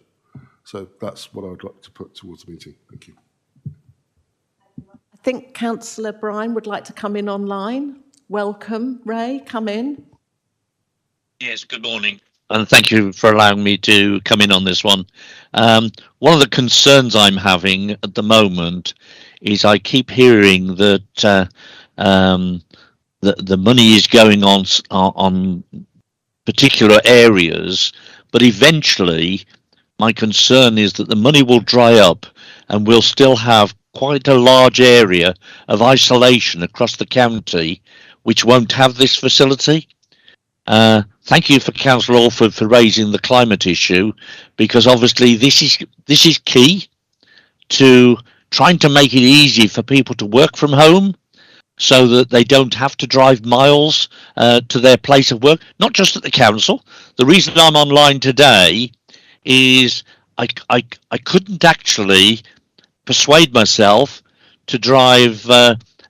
So that's what I would like to put towards the meeting. Thank you. I think Councillor Bryan would like to come in online. Welcome, Ray, come in. Yes, good morning. And thank you for allowing me to come in on this one. One of the concerns I'm having at the moment is I keep hearing that the money is going on particular areas, but eventually my concern is that the money will dry up and we'll still have quite a large area of isolation across the county which won't have this facility. Thank you for Councillor Alford for raising the climate issue, because obviously this is key to trying to make it easy for people to work from home so that they don't have to drive miles to their place of work, not just at the council. The reason I'm online today is I couldn't actually persuade myself to drive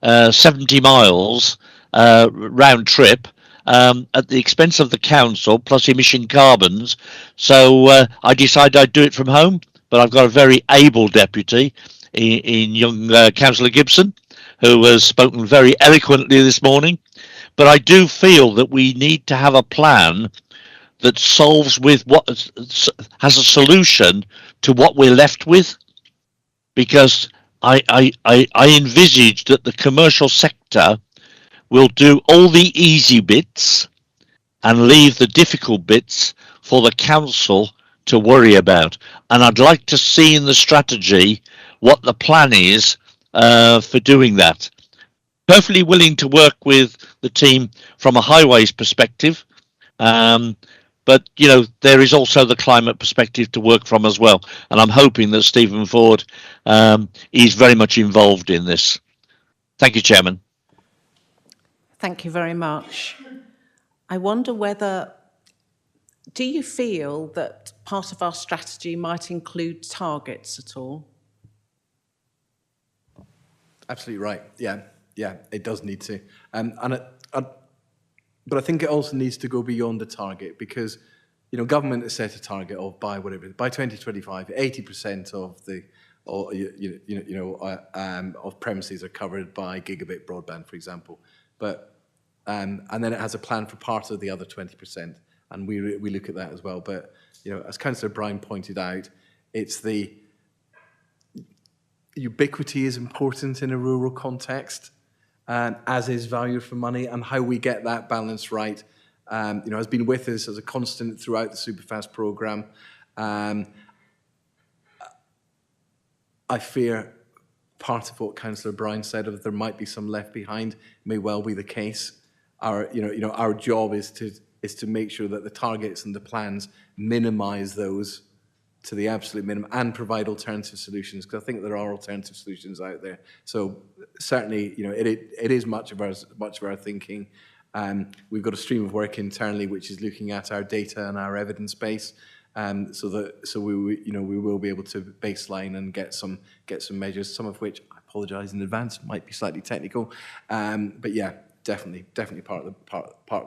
70 miles round trip at the expense of the council plus emission carbons. So I decided I'd do it from home, but I've got a very able deputy in young Councillor Gibson, who has spoken very eloquently this morning. But I do feel that we need to have a plan that solves with what has a solution to what we're left with, because I envisage that the commercial sector will do all the easy bits and leave the difficult bits for the council to worry about. And I'd like to see in the strategy what the plan is for doing that. Perfectly willing to work with the team from a highways perspective, but you know, there is also the climate perspective to work from as well. And I'm hoping that Stephen Ford is very much involved in this. Thank you, Chairman. Thank you very much. I wonder whether Do you feel that part of our strategy might include targets at all? Absolutely right. Yeah, it does need to. But I think it also needs to go beyond the target, because, government has set a target of by 2025, 80% of the of premises are covered by gigabit broadband, for example. But and then it has a plan for part of the other 20%, and we look at that as well. But as Councillor Bryan pointed out, it's the ubiquity is important in a rural context, as is value for money, and how we get that balance right. Has been with us as a constant throughout the Superfast programme. I fear part of what Councillor Bryan said, of there might be some left behind, may well be the case. Our job is to make sure that the targets and the plans minimise those to the absolute minimum and provide alternative solutions, because I think there are alternative solutions out there. So certainly, it is much of our thinking. We've got a stream of work internally which is looking at our data and our evidence base, so we will be able to baseline and get some measures, some of which I apologise in advance might be slightly technical, but yeah, definitely part of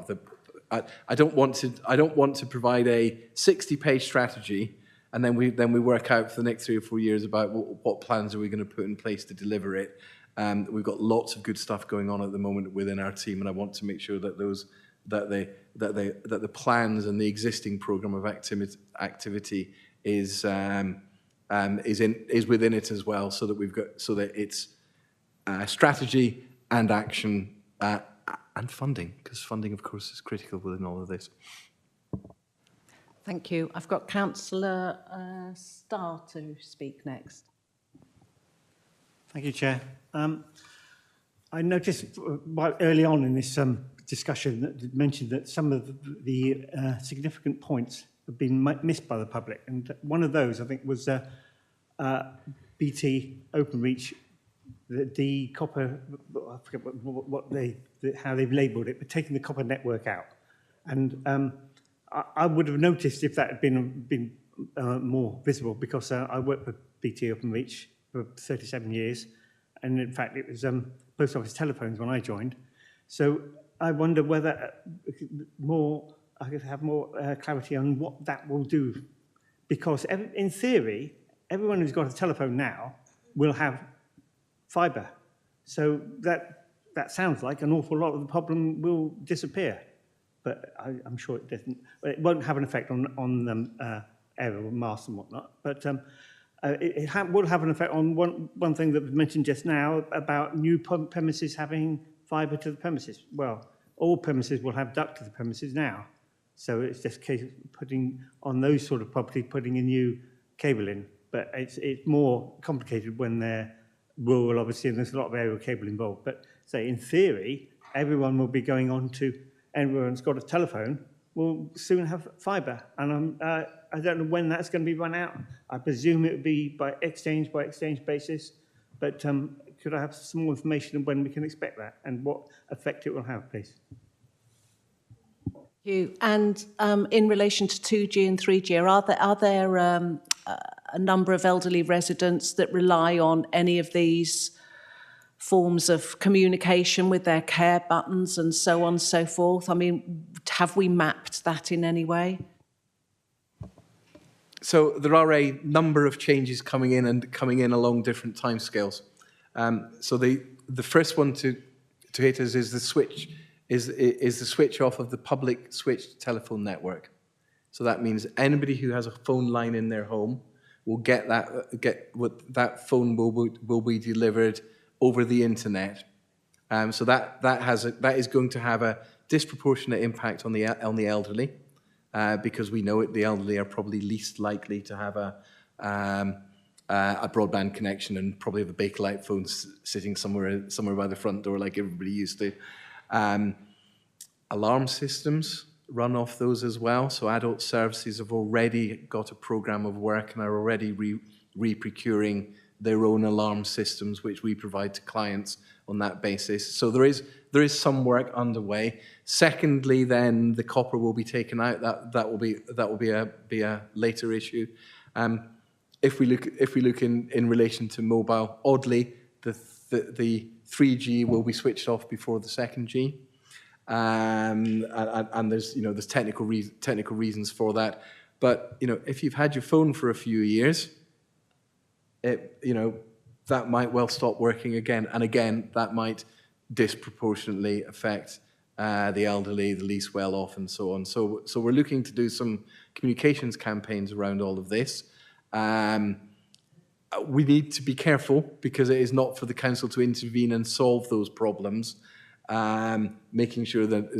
the. I don't want to provide a 60-page strategy and then we work out for the next 3 or 4 years about what plans are we going to put in place to deliver it. We've got lots of good stuff going on at the moment within our team, and I want to make sure that the plans and the existing programme of activity is within it as well, so that it's strategy and action and funding, because funding, of course, is critical within all of this. Thank you. I've got Councillor Starr to speak next. Thank you, Chair. I noticed early on in this discussion that it mentioned that some of the significant points have been missed by the public, and one of those, I think, was BT Openreach, the copper. I forget how they've labelled it, but taking the copper network out, and I would have noticed if that had been more visible, because I worked with BT Openreach for 37 years, and in fact it was post office telephones when I joined. So I wonder whether I could have more clarity on what that will do, because in theory, everyone who's got a telephone now will have fibre. So that sounds like an awful lot of the problem will disappear. But I'm sure it doesn't. It won't have an effect on aerial masts and whatnot. But it will have an effect on one thing that was mentioned just now about new premises having fibre to the premises. Well, all premises will have duct to the premises now. So it's just a case of putting on those sort of property, putting a new cable in. But it's more complicated when they're rural, obviously, and there's a lot of aerial cable involved. But say, in theory, everyone will be going on to, everyone's got a telephone, will soon have fibre. And I don't know when that's going to be run out. I presume it would be by exchange basis. But could I have some more information on when we can expect that and what effect it will have, please? Thank you. And in relation to 2G and 3G, are there a number of elderly residents that rely on any of these forms of communication with their care buttons and so on and so forth? I mean, have we mapped that in any way? So there are a number of changes coming in along different timescales. So the first one to hit us is the switch the switch off of the public switched telephone network. So that means anybody who has a phone line in their home will get that phone will be delivered over the internet. So that is going to have a disproportionate impact on the elderly, because we know the elderly are probably least likely to have a broadband connection and probably have a Bakelite phone sitting somewhere by the front door like everybody used to. Alarm systems run off those as well. So adult services have already got a programme of work and are already re-procuring their own alarm systems, which we provide to clients that basis. So there is some work underway. Secondly, then the copper will be taken out. That will be a later issue. If we look in relation to mobile, oddly, the 3G will be switched off before the 2G. And there's technical reasons for that. But if you've had your phone for a few years, that might well stop working again, and again that might disproportionately affect the elderly, the least well off, and so on. So we're looking to do some communications campaigns around all of this. We need to be careful because it is not for the council to intervene and solve those problems. Making sure that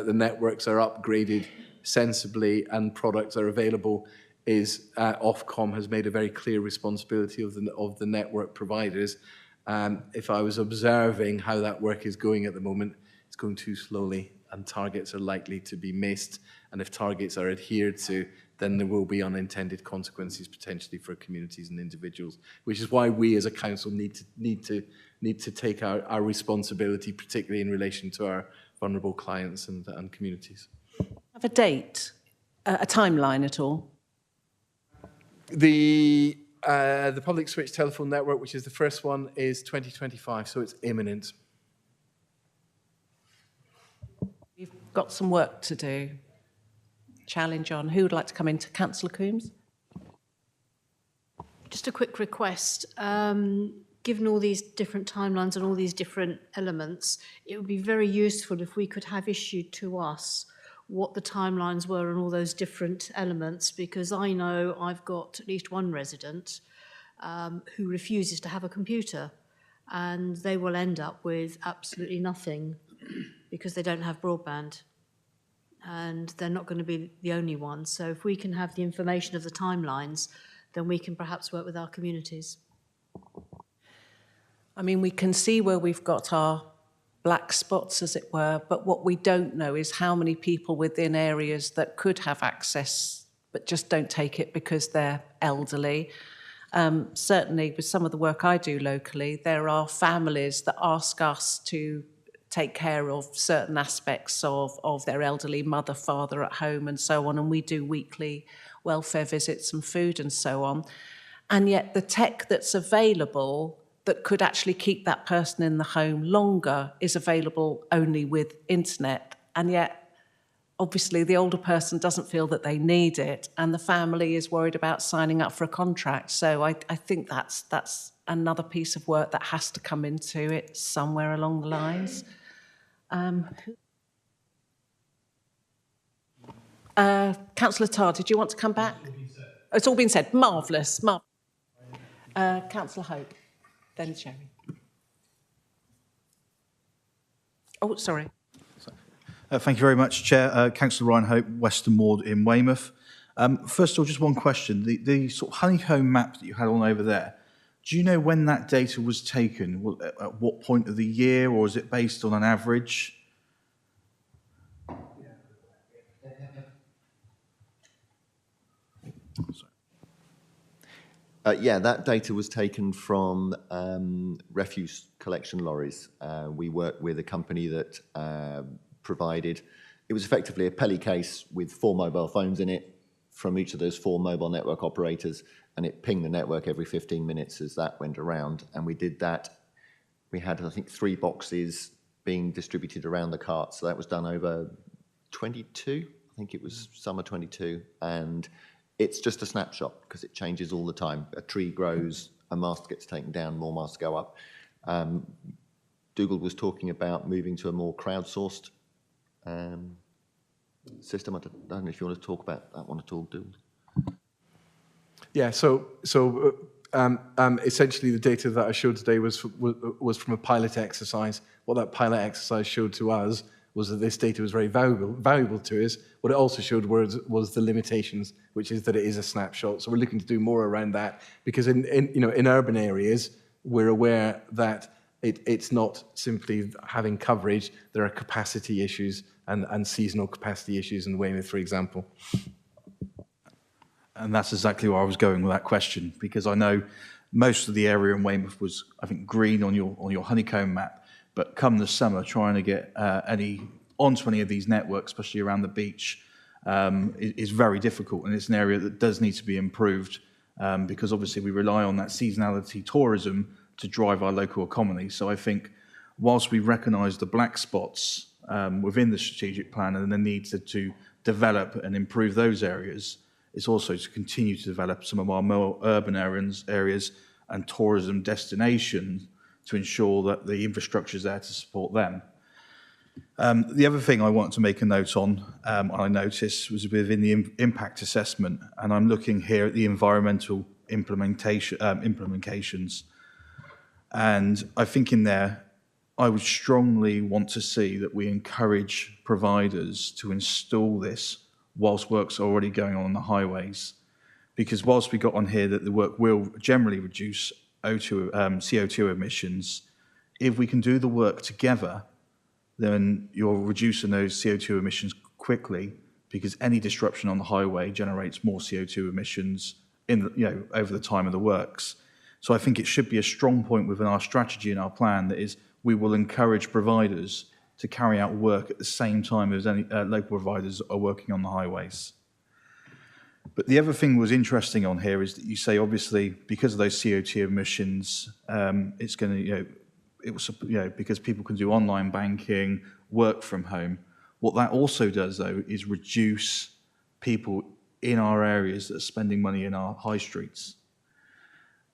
the networks are upgraded sensibly and products are available is Ofcom has made a very clear responsibility of the network providers. If I was observing how that work is going at the moment, it's going too slowly and targets are likely to be missed. And if targets are adhered to, then there will be unintended consequences potentially for communities and individuals, which is why we as a council need to take our responsibility, particularly in relation to our vulnerable clients and communities. Have a date, a timeline at all? The public switch telephone network, which is the first one, is 2025, so it's imminent. We've got some work to do. Challenge on. Who would like to come into? Councillor Coombs? Just a quick request. Given all these different timelines and all these different elements, it would be very useful if we could have issued to us what the timelines were and all those different elements, because I know I've got at least one resident who refuses to have a computer, and they will end up with absolutely nothing because they don't have broadband. And they're not going to be the only ones. So if we can have the information of the timelines, then we can perhaps work with our communities. I mean, we can see where we've got our black spots, as it were, but what we don't know is how many people within areas that could have access but just don't take it because they're elderly. Certainly, with some of the work I do locally, there are families that ask us to take care of certain aspects of their elderly mother, father at home and so on, and we do weekly welfare visits and food and so on. And yet the tech that's available that could actually keep that person in the home longer is available only with internet, and yet obviously the older person doesn't feel that they need it, and the family is worried about signing up for a contract. So I think that's another piece of work that has to come into it somewhere along the lines. Councillor Tarr, did you want to come back? It's all been said. Marvellous. Councillor Hope, then Sherry. Oh, sorry. Thank you very much, Chair. Councillor Ryan Hope, Western Ward in Weymouth. First of all, just one question. The sort of honeycomb map that you had on over there, do you know when that data was taken? At what point of the year, or is it based on an average? Yeah, that data was taken from refuse collection lorries. We worked with a company that provided, it was effectively a Pelly case with 4 mobile phones in it from each of those 4 mobile network operators, and it pinged the network every 15 minutes as that went around. And we did that. We had, I think, 3 boxes being distributed around the cart. So that was done over 22, I think it was summer 22. And it's just a snapshot because it changes all the time. A tree grows, a mast gets taken down, more masts go up. Dougal was talking about moving to a more crowdsourced system. I don't know if you want to talk about that one at all, Dougal. Yeah, so essentially the data that I showed today was from a pilot exercise. What that pilot exercise showed to us was that this data was very valuable to us. What it also showed was the limitations, which is that it is a snapshot. So we're looking to do more around that, because in urban areas, we're aware that it's not simply having coverage. There are capacity issues and seasonal capacity issues in Weymouth, for example. And that's exactly where I was going with that question, because I know most of the area in Weymouth was, I think, green on your honeycomb map. But come the summer, trying to get onto any of these networks, especially around the beach, is very difficult, and it's an area that does need to be improved because obviously we rely on that seasonality tourism to drive our local economy. So I think whilst we recognise the black spots within the strategic plan and the need to develop and improve those areas, it's also to continue to develop some of our more urban areas and tourism destinations to ensure that the infrastructure is there to support them. The other thing I wanted to make a note on, I noticed, was within the impact assessment, and I'm looking here at the environmental implications. And I think in there, I would strongly want to see that we encourage providers to install this whilst work's already going on the highways. Because whilst we got on here that the work will generally reduce CO2 emissions, if we can do the work together, then you're reducing those CO2 emissions quickly, because any disruption on the highway generates more CO2 emissions over the time of the works. So I think it should be a strong point within our strategy and our plan that is we will encourage providers to carry out work at the same time as any local providers are working on the highways. But the other thing was interesting on here is that you say, obviously, because of those CO2 emissions, it's going to, because people can do online banking, work from home. What that also does, though, is reduce people in our areas that are spending money in our high streets.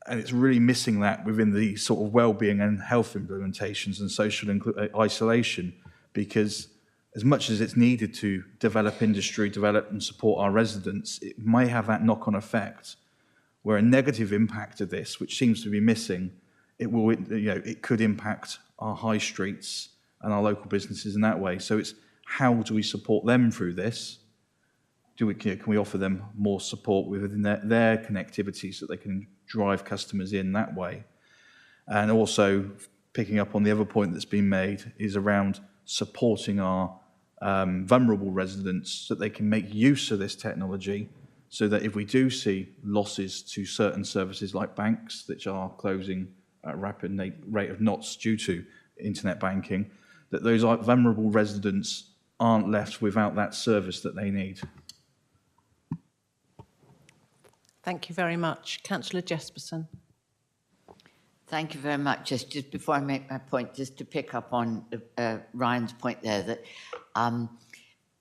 And it's really missing that within the sort of well-being and health implementations and social isolation, because as much as it's needed to develop industry, develop and support our residents, it may have that knock-on effect where a negative impact of this, which seems to be missing, it could impact our high streets and our local businesses in that way. So it's how do we support them through this? Can we offer them more support within their connectivity so that they can drive customers in that way? And also picking up on the other point that's been made is around supporting our vulnerable residents so that they can make use of this technology, so that if we do see losses to certain services like banks, which are closing at a rapid rate of knots due to internet banking, that those vulnerable residents aren't left without that service that they need. Thank you very much. Councillor Jesperson. Thank you very much. Just before I make my point, just to pick up on Ryan's point there, that on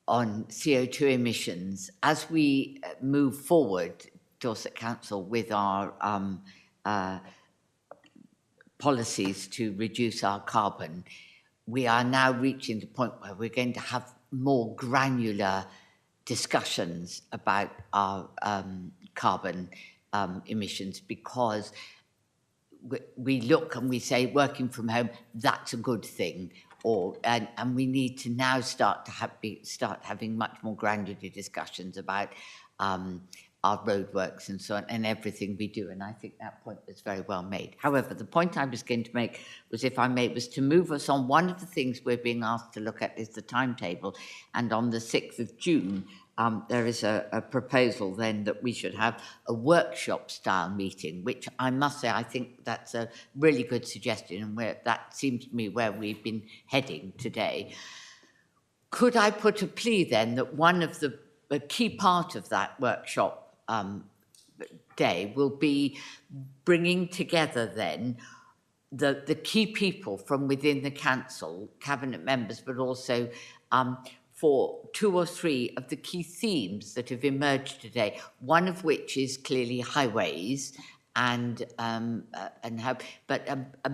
CO2 emissions, as we move forward, Dorset Council, with our policies to reduce our carbon, we are now reaching the point where we're going to have more granular discussions about our carbon emissions, because we look and we say working from home, that's a good thing, and we need to now start having much more granular discussions about our roadworks and so on, and everything we do. And I think that point was very well made. However, the point I was going to make was, if I may, was to move us on. One of the things we're being asked to look at is the timetable. And on the 6th of June, there is a proposal then that we should have a workshop-style meeting, which I must say I think that's a really good suggestion, and that seems to me where we've been heading today. Could I put a plea then that one of a key part of that workshop day will be bringing together then the key people from within the council, cabinet members, but also for 2 or 3 of the key themes that have emerged today, one of which is clearly highways, and a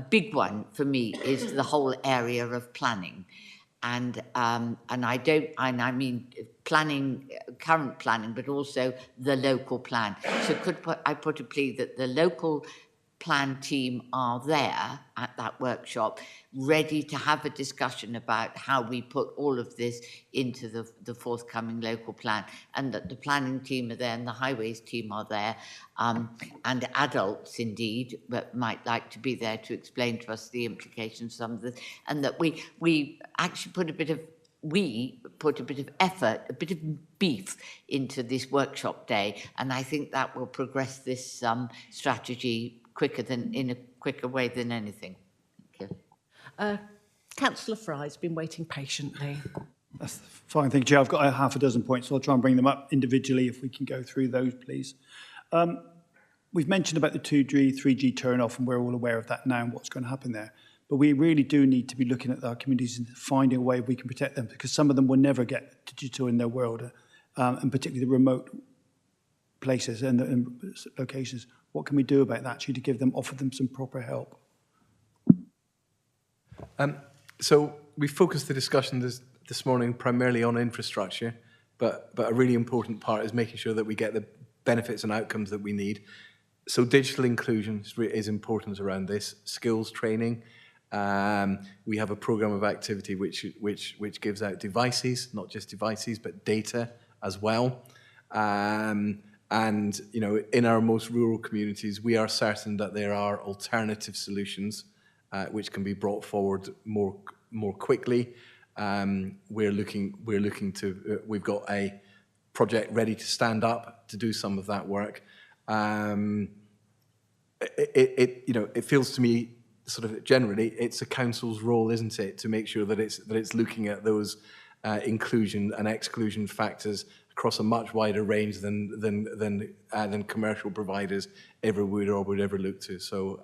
big one for me is the whole area of planning. And I mean planning, current planning, but also the local plan. So I put a plea that the local plan team are there at that workshop, ready to have a discussion about how we put all of this into the forthcoming local plan, and that the planning team are there and the highways team are there, and adults indeed, but might like to be there to explain to us the implications of some of this, and that we actually put a bit of effort, a bit of beef into this workshop day, and I think that will progress this strategy in a quicker way than anything. Thank you. Councillor Fry's been waiting patiently. That's fine, thank you, Chair. I've got a half a dozen points, so I'll try and bring them up individually if we can go through those, please. We've mentioned about the 2G, 3G turn-off, and we're all aware of that now and what's going to happen there. But we really do need to be looking at our communities and finding a way we can protect them, because some of them will never get digital in their world, and particularly the remote places and locations. What can we do about that, actually, to offer them some proper help? So we focused the discussion this morning primarily on infrastructure, but a really important part is making sure that we get the benefits and outcomes that we need. So digital inclusion is important around this. Skills training. We have a program of activity which gives out devices, not just devices, but data as well. And you know, in our most rural communities, we are certain that there are alternative solutions which can be brought forward more quickly. We've got a project ready to stand up to do some of that work. It feels to me sort of generally it's a council's role, isn't it, to make sure that it's looking at those inclusion and exclusion factors across a much wider range than commercial providers ever would or would ever look to. So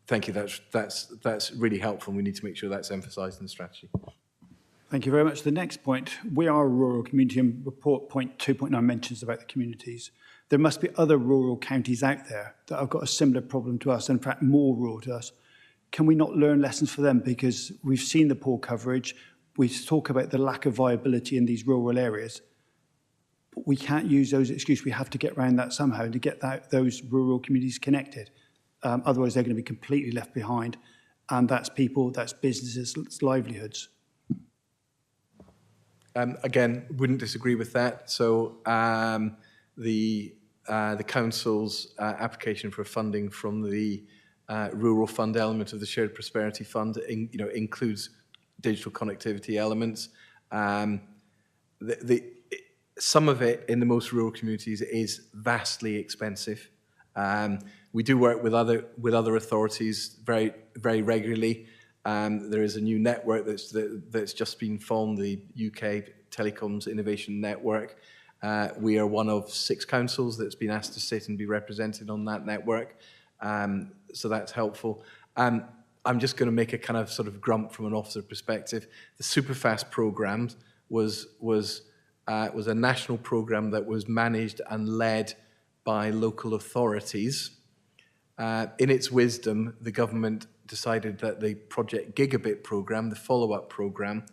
thank you. That's really helpful. And we need to make sure that's emphasised in the strategy. Thank you very much. The next point, we are a rural community, and report point 2.9 mentions about the communities. There must be other rural counties out there that have got a similar problem to us, and in fact more rural to us. Can we not learn lessons for them? Because we've seen the poor coverage. We talk about the lack of viability in these rural areas. But we can't use those excuses. We have to get around that somehow to get those rural communities connected. Otherwise, they're going to be completely left behind. And that's people, that's businesses, it's livelihoods. Again, wouldn't disagree with that. So the council's application for funding from the rural fund element of the Shared Prosperity Fund, includes digital connectivity elements. Some of it in the most rural communities is vastly expensive. We do work with other authorities very, very regularly. There is a new network that's just been formed, the UK Telecoms Innovation Network. We are one of 6 councils that's been asked to sit and be represented on that network. So that's helpful. I'm just going to make a kind of sort of grunt from an officer perspective. The Superfast programme was a national programme that was managed and led by local authorities. In its wisdom, the government decided that the Project Gigabit programme, the follow-up programme,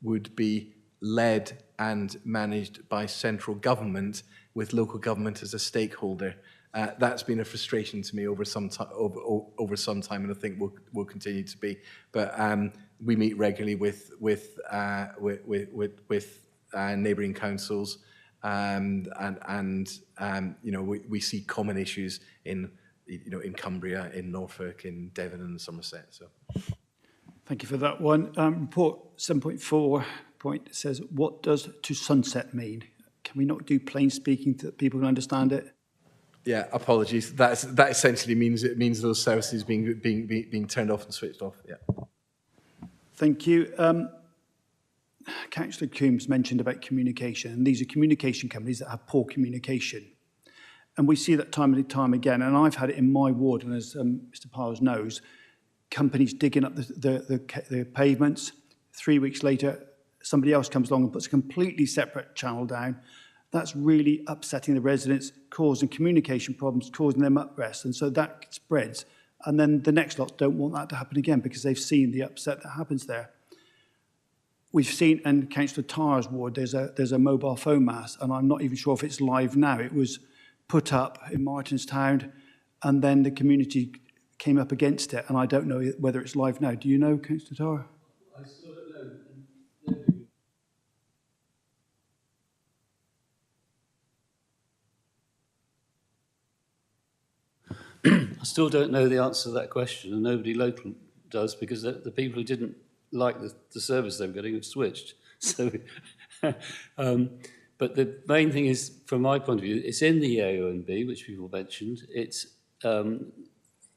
would be led and managed by central government with local government as a stakeholder. That's been a frustration to me over some time, and I think will continue to be. But we meet regularly with neighbouring councils, and we see common issues in Cumbria, in Norfolk, in Devon, and Somerset. So, thank you for that one. Report 7.4 point says, "What does to sunset mean?" Can we not do plain speaking so that people can understand it? Yeah, apologies. That essentially means those services being turned off and switched off. Yeah. Thank you. Councillor Coombs mentioned about communication, and these are communication companies that have poor communication. And we see that time and time again, and I've had it in my ward, and as Mr. Powers knows, companies digging up the pavements. 3 weeks later, somebody else comes along and puts a completely separate channel down. That's really upsetting the residents, causing communication problems, causing them unrest, and so that spreads. And then the next lot don't want that to happen again because they've seen the upset that happens there. We've seen, in Councillor Tarr's ward, there's a mobile phone mast, and I'm not even sure if it's live now. It was put up in Martinstown, and then the community came up against it, and I don't know whether it's live now. Do you know, Councillor Tarr? I still don't know. I still don't know the answer to that question, and nobody local does, because the people who didn't like the service they were getting have switched. So, but the main thing is, from my point of view, it's in the AONB, which people mentioned. It's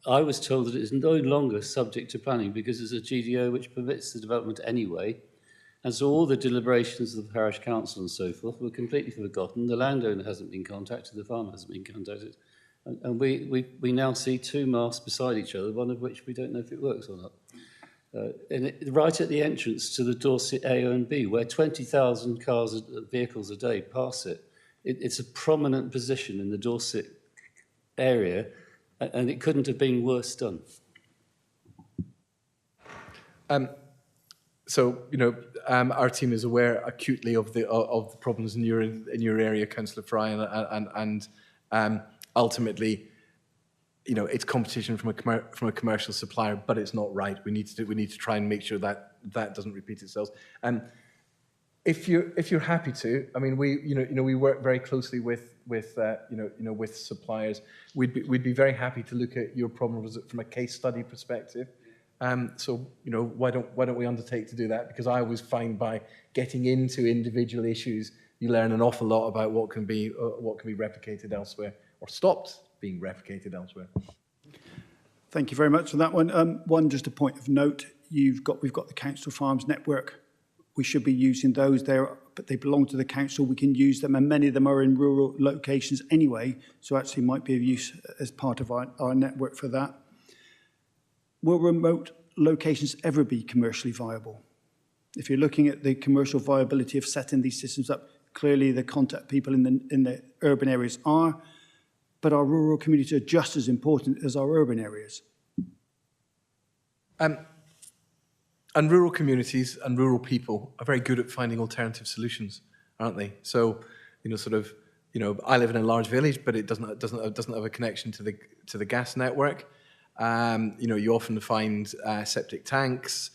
I was told that it is no longer subject to planning because there's a GDO which permits the development anyway. And so all the deliberations of the parish council and so forth were completely forgotten. The landowner hasn't been contacted, the farmer hasn't been contacted. And we now see two masts beside each other, one of which we don't know if it works or not. Right at the entrance to the Dorset A and B, where 20,000 vehicles a day pass it. It's a prominent position in the Dorset area, and it couldn't have been worse done. So, our team is aware acutely of the problems in your area, Councillor Fry, and ultimately, it's competition from a commercial supplier, but it's not right. We need to try and make sure that doesn't repeat itself. If you're happy to, I mean, we work very closely with suppliers. We'd be very happy to look at your problems from a case study perspective. So why don't we undertake to do that? Because I always find by getting into individual issues, you learn an awful lot about what can be replicated elsewhere or stopped being replicated elsewhere. Thank you very much for that one. Just a point of note: we've got the council farms network. We should be using those there, but they belong to the council. We can use them, and many of them are in rural locations anyway. So actually, might be of use as part of our network for that. Will remote locations ever be commercially viable? If you're looking at the commercial viability of setting these systems up, clearly the contact people in the urban areas are, but our rural communities are just as important as our urban areas. And rural communities and rural people are very good at finding alternative solutions, aren't they? So, I live in a large village, but it doesn't have a connection to the gas network. You often find septic tanks,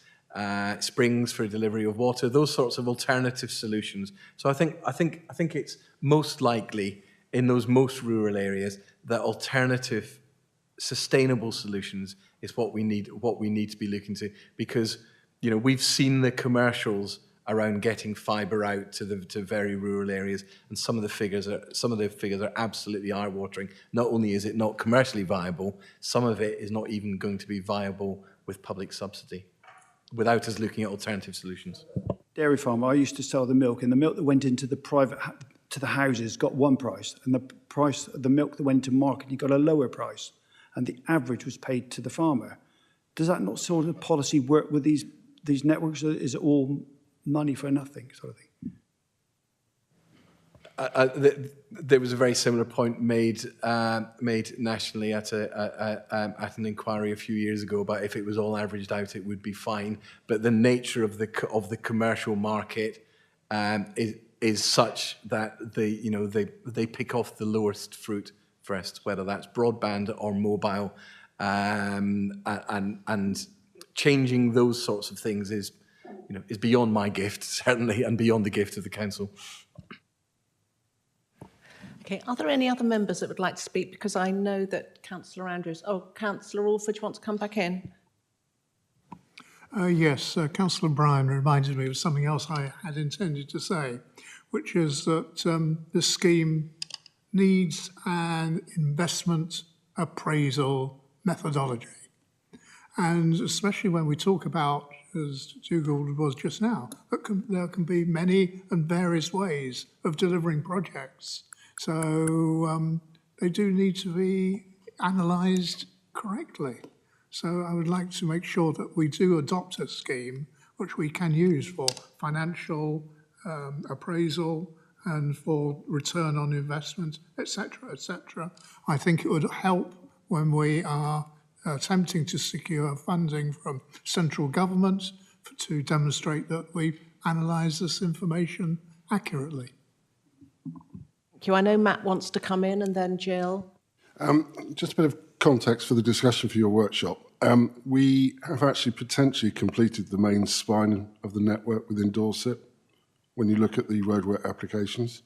springs for delivery of water, those sorts of alternative solutions. So I think it's most likely in those most rural areas that alternative, sustainable solutions is what we need to be looking to, because we've seen the commercials around getting fibre out to very rural areas, and some of the figures are absolutely eye-watering. Not only is it not commercially viable, some of it is not even going to be viable with public subsidy, without us looking at alternative solutions. Dairy farm, I used to sell the milk, and the milk that went into the houses got one price, and the price of the milk that went to market, you got a lower price, and the average was paid to the farmer. Does that not sort of policy work with these networks? Is it all money for nothing sort of thing? There was a very similar point made nationally at an inquiry a few years ago about if it was all averaged out, it would be fine. But the nature of the commercial market is such that they pick off the lowest fruit first, whether that's broadband or mobile, and changing those sorts of things is beyond my gift, certainly, and beyond the gift of the council. Okay, are there any other members that would like to speak? Because I know that Councillor Andrews... Oh, Councillor Alford, you want to come back in? Yes, Councillor Bryan reminded me of something else I had intended to say, which is that this scheme needs an investment appraisal methodology. And especially when we talk about, as Dougal was just now, there can be many and various ways of delivering projects. So they do need to be analysed correctly. So I would like to make sure that we do adopt a scheme which we can use for financial appraisal and for return on investment, etc., etc. I think it would help when we are attempting to secure funding from central government to demonstrate that we analyse this information accurately. Thank you. I know Matt wants to come in, and then Jill. Just a bit of context for the discussion for your workshop. We have actually potentially completed the main spine of the network within Dorset when you look at the roadwork applications.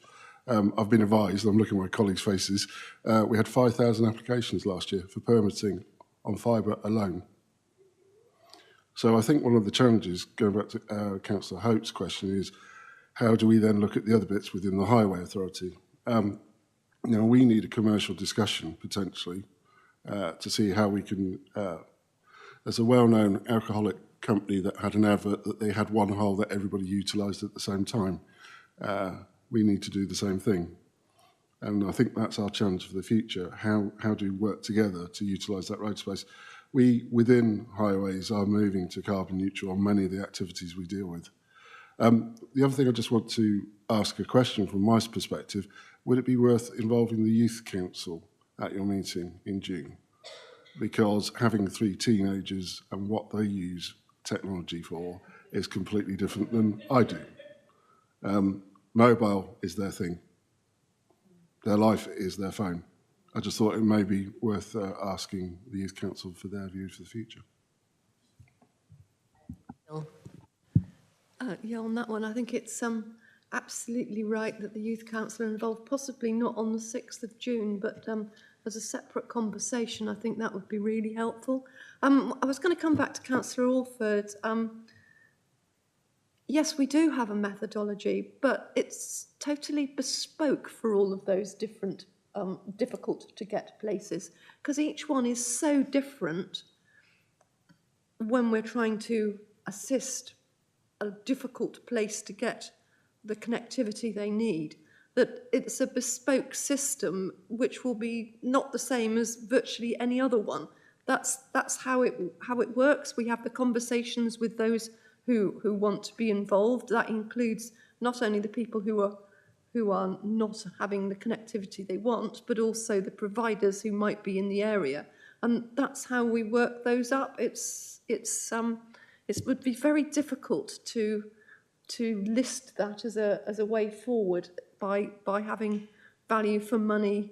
I've been advised, I'm looking at my colleagues' faces, we had 5,000 applications last year for permitting on fibre alone. So I think one of the challenges, going back to Councillor Hope's question, is how do we then look at the other bits within the Highway Authority? We need a commercial discussion, potentially, to see how we can, there's a well-known alcoholic company that had an advert that they had one hole that everybody utilised at the same time. We need to do the same thing. And I think that's our challenge for the future. How do we work together to utilise that road space? We, within highways, are moving to carbon neutral on many of the activities we deal with. The other thing I just want to ask a question from my perspective, would it be worth involving the Youth Council at your meeting in June? Because having 3 teenagers and what they use technology for is completely different than I do. Mobile is their thing. Their life is their phone. I just thought it may be worth asking the Youth Council for their view for the future. Yeah, on that one, I think it's absolutely right that the Youth Council are involved, possibly not on the 6th of June, but as a separate conversation. I think that would be really helpful. I was going to come back to Councillor Alford. Yes, we do have a methodology, but it's totally bespoke for all of those different difficult to get places, because each one is so different when we're trying to assist a difficult place to get the connectivity they need, that it's a bespoke system which will be not the same as virtually any other one. That's how it works. We have the conversations with those who want to be involved. That includes not only the people who are not having the connectivity they want, but also the providers who might be in the area. And that's how we work those up. It would be very difficult to list that as a way forward by having value for money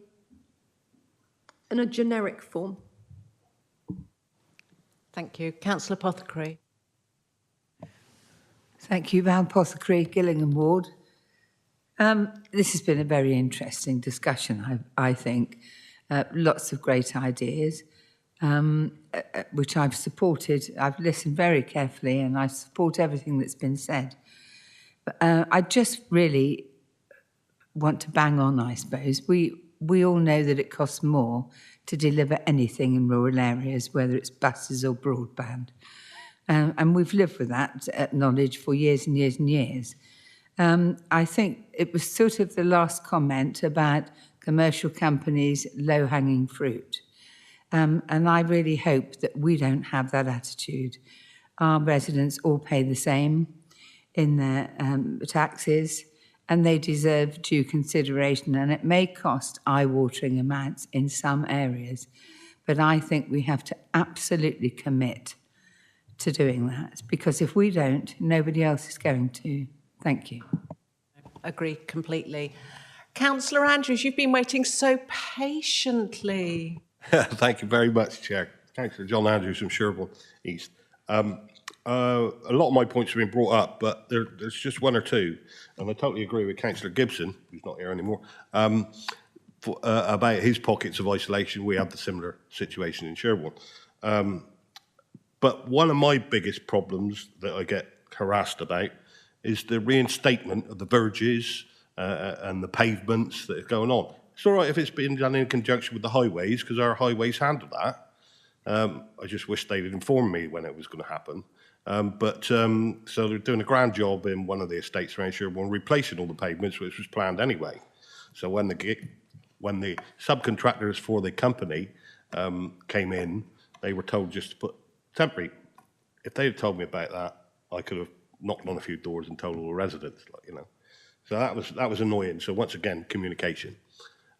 in a generic form. Thank you. Councillor Apothecary. Thank you, Val Apothecary, Gillingham Ward. This has been a very interesting discussion, I think. Lots of great ideas, which I've supported. I've listened very carefully and I support everything that's been said. But I just really want to bang on, I suppose. We all know that it costs more to deliver anything in rural areas, whether it's buses or broadband. And we've lived with that knowledge for years and years and years. I think it was sort of the last comment about commercial companies' low-hanging fruit. And I really hope that we don't have that attitude. Our residents all pay the same in their taxes, and they deserve due consideration. And it may cost eye-watering amounts in some areas, but I think we have to absolutely commit to doing that, because if we don't, nobody else is going to. Thank you. Agree completely. Councillor Andrews, you've been waiting so patiently. Thank you very much, Chair. Councillor John Andrews from Sherborne East. A lot of my points have been brought up, but there's just one or two, and I totally agree with Councillor Gibson, who's not here anymore, about his pockets of isolation. We have the similar situation in Sherborne. But one of my biggest problems that I get harassed about is the reinstatement of the verges and the pavements that are going on. It's all right if it's been done in conjunction with the highways, because our highways handle that. I just wish they'd informed me when it was going to happen. So they're doing a grand job in one of the estates around Sherborne, replacing all the pavements, which was planned anyway. So when the subcontractors for the company came in, they were told just to put temporary. If they had told me about that, I could have knocked on a few doors and told all the residents, So that was annoying. So once again, communication.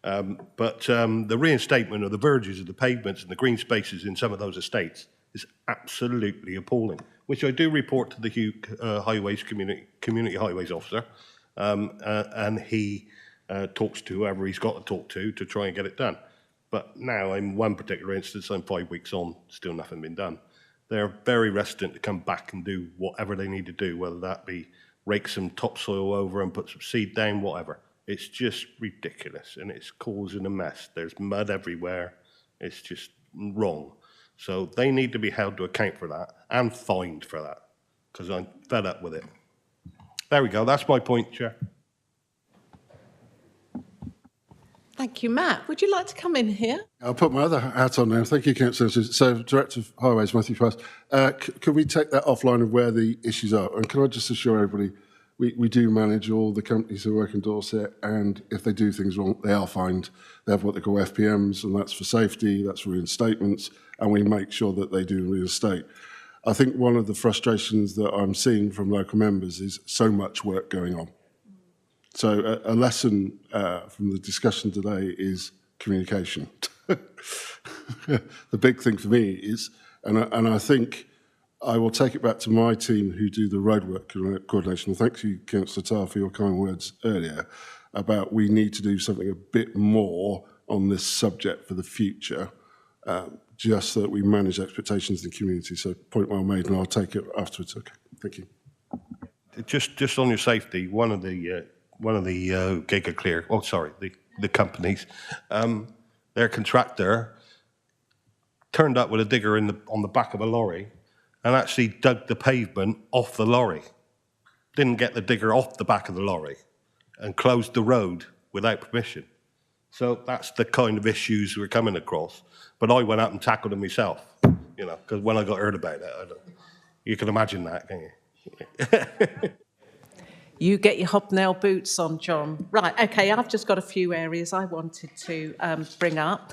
The reinstatement of the verges of the pavements and the green spaces in some of those estates is absolutely appalling, which I do report to the Highways Community Highways Officer, and he talks to whoever he's got to talk to try and get it done. But now, in one particular instance, I'm 5 weeks on, still nothing been done. They're very reticent to come back and do whatever they need to do, whether that be rake some topsoil over and put some seed down, whatever. It's just ridiculous, and it's causing a mess. There's mud everywhere. It's just wrong. So they need to be held to account for that and fined for that, because I'm fed up with it. There we go. That's my point, Chair. Thank you, Matt. Would you like to come in here? I'll put my other hat on now. Thank you, Councillor. So, Director of Highways, Matthew Fast. Can we take that offline of where the issues are? And can I just assure everybody, we do manage all the companies who work in Dorset, and if they do things wrong, they are fined. They have what they call FPMs, and that's for safety, that's for reinstatements, and we make sure that they do reinstate. I think one of the frustrations that I'm seeing from local members is so much work going on. So a lesson from the discussion today is communication. The big thing for me is, and I think I will take it back to my team who do the roadwork coordination. And thank you, Councillor Tarr, for your kind words earlier about we need to do something a bit more on this subject for the future, just so that we manage expectations in the community. So point well made, and I'll take it afterwards. Okay, thank you. Just on your safety, one of the GigaClear, the companies, their contractor turned up with a digger on the back of a lorry and actually dug the pavement off the lorry. Didn't get the digger off the back of the lorry and closed the road without permission. So that's the kind of issues we're coming across. But I went out and tackled them myself, you know, because when I got heard about it, you can imagine that, can you? You get your hobnail boots on, John. Right, okay, I've just got a few areas I wanted to bring up.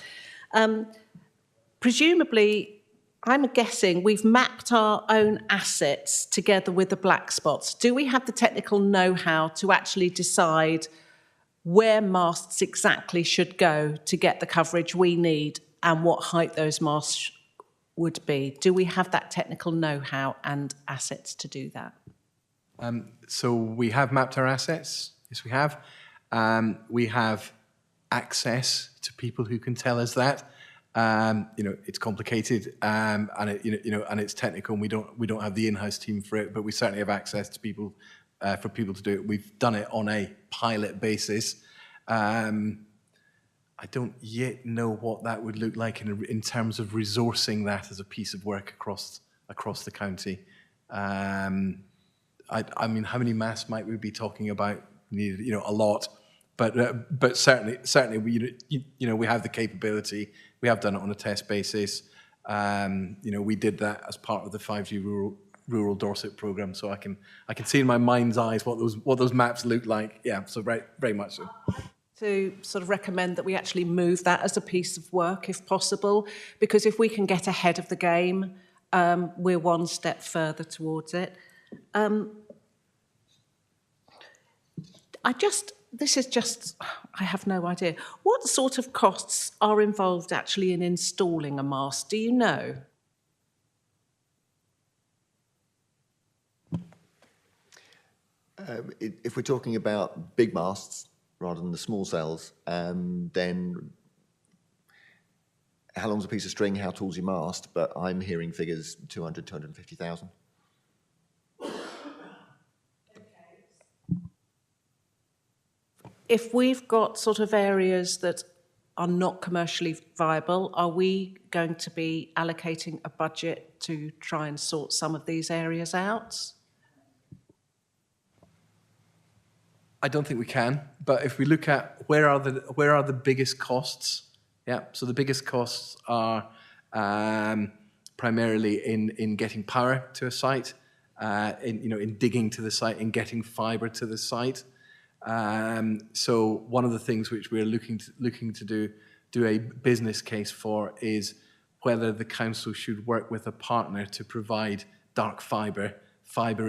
Presumably, I'm guessing we've mapped our own assets together with the black spots. Do we have the technical know-how to actually decide where masts exactly should go to get the coverage we need and what height those masts would be? Do we have that technical know-how and assets to do that? So we have mapped our assets. Yes, we have. We have access to people who can tell us that. You know, it's complicated, and and it's technical, and we don't have the in-house team for it, but we certainly have access to people for people to do it. We've done it on a pilot basis. I don't yet know what that would look like in terms of resourcing that as a piece of work across the county. I mean, how many masts might we be talking about? You know, a lot, but certainly we have the capability. We have done it on a test basis. You know, we did that as part of the 5G rural Dorset programme. So I can see in my mind's eyes what those maps look like. Yeah, so very much so. To sort of recommend that we actually move that as a piece of work if possible, because if we can get ahead of the game, we're one step further towards it. I have no idea. What sort of costs are involved actually in installing a mast? Do you know? If we're talking about big masts rather than the small cells, then how long's a piece of string, how tall's your mast? But I'm hearing figures 200, 250,000. If we've got sort of areas that are not commercially viable, are we going to be allocating a budget to try and sort some of these areas out? I don't think we can, but if we look at where are the biggest costs, yeah, so the biggest costs are primarily in getting power to a site, in digging to the site, in getting fibre to the site. So one of the things which we're looking to do a business case for is whether the council should work with a partner to provide dark fibre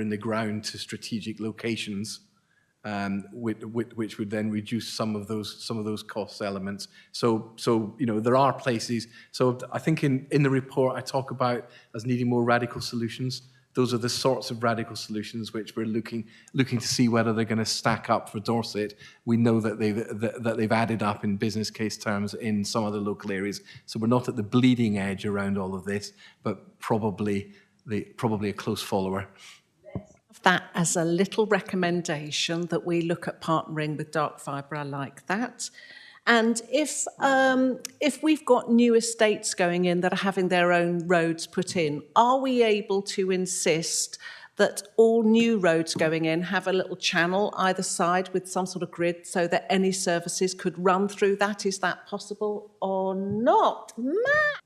in the ground to strategic locations, which would then reduce some of those cost elements. So there are places. So I think in the report I talk about as needing more radical solutions. Those are the sorts of radical solutions which we're looking to see whether they're going to stack up for Dorset. We know that they've added up in business case terms in some other local areas. So we're not at the bleeding edge around all of this, but probably a close follower. That as a little recommendation that we look at partnering with dark fibre. I like that. And if we've got new estates going in that are having their own roads put in, are we able to insist that all new roads going in have a little channel either side with some sort of grid so that any services could run through that. Is that possible or not? Matt?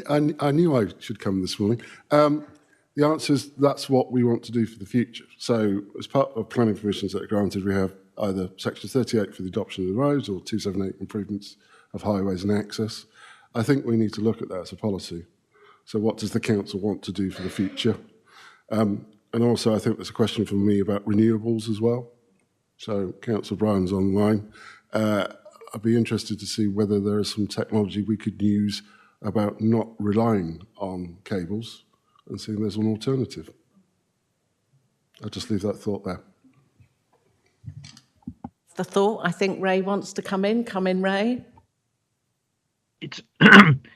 I knew I should come this morning. The answer is that's what we want to do for the future. So as part of planning permissions that are granted, we have either Section 38 for the adoption of the roads or 278 improvements of highways and access. I think we need to look at that as a policy. So what does the council want to do for the future? And also I think there's a question for me about renewables as well. So Councillor Bryan's online. I'd be interested to see whether there is some technology we could use about not relying on cables and seeing there's an alternative. I'll just leave that thought there. The thought, I think Ray wants to come in. Come in, Ray.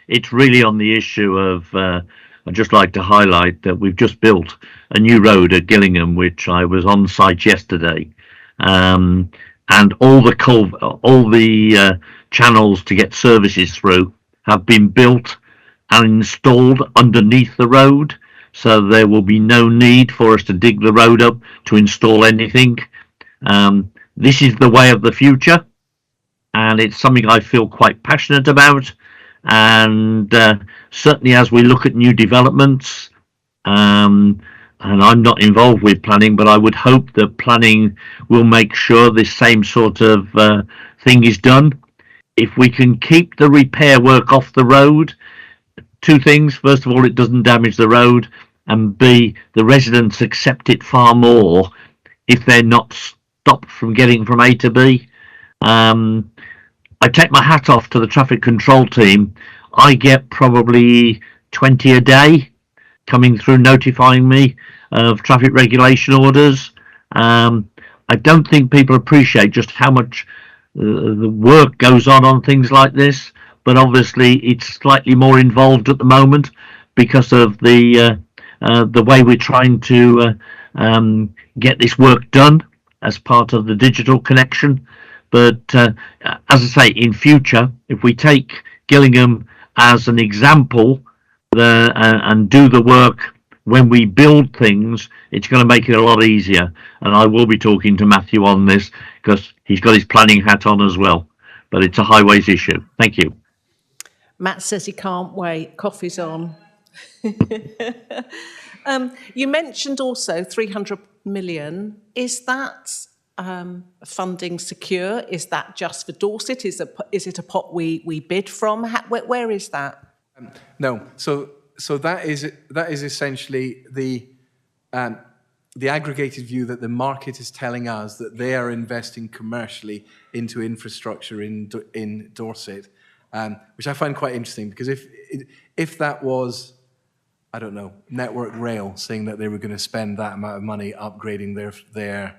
It's really on the issue of, I'd just like to highlight that we've just built a new road at Gillingham, which I was on site yesterday. And all the channels to get services through have been built and installed underneath the road, so there will be no need for us to dig the road up to install anything. This is the way of the future, and it's something I feel quite passionate about. And certainly as we look at new developments, and I'm not involved with planning, but I would hope that planning will make sure this same sort of thing is done. If we can keep the repair work off the road, two things. First of all, it doesn't damage the road, and B, the residents accept it far more if they're not stopped from getting from A to B. I take my hat off to the traffic control team. I get probably 20 a day coming through notifying me of traffic regulation orders. I don't think people appreciate just how much the work goes on things like this, but obviously it's slightly more involved at the moment because of the way we're trying to get this work done as part of the digital connection. But as I say, in future, if we take Gillingham as an example and do the work when we build things, it's going to make it a lot easier. And I will be talking to Matthew on this because he's got his planning hat on as well. But it's a highways issue. Thank you. Matt says he can't wait. Coffee's on. You mentioned also 300 million. Is that funding secure? Is that just for Dorset? Is it a pot we bid from? Where is that? No. So that is essentially the aggregated view that the market is telling us that they are investing commercially into infrastructure in Dorset, which I find quite interesting, because if that was, I don't know, Network Rail saying that they were going to spend that amount of money upgrading their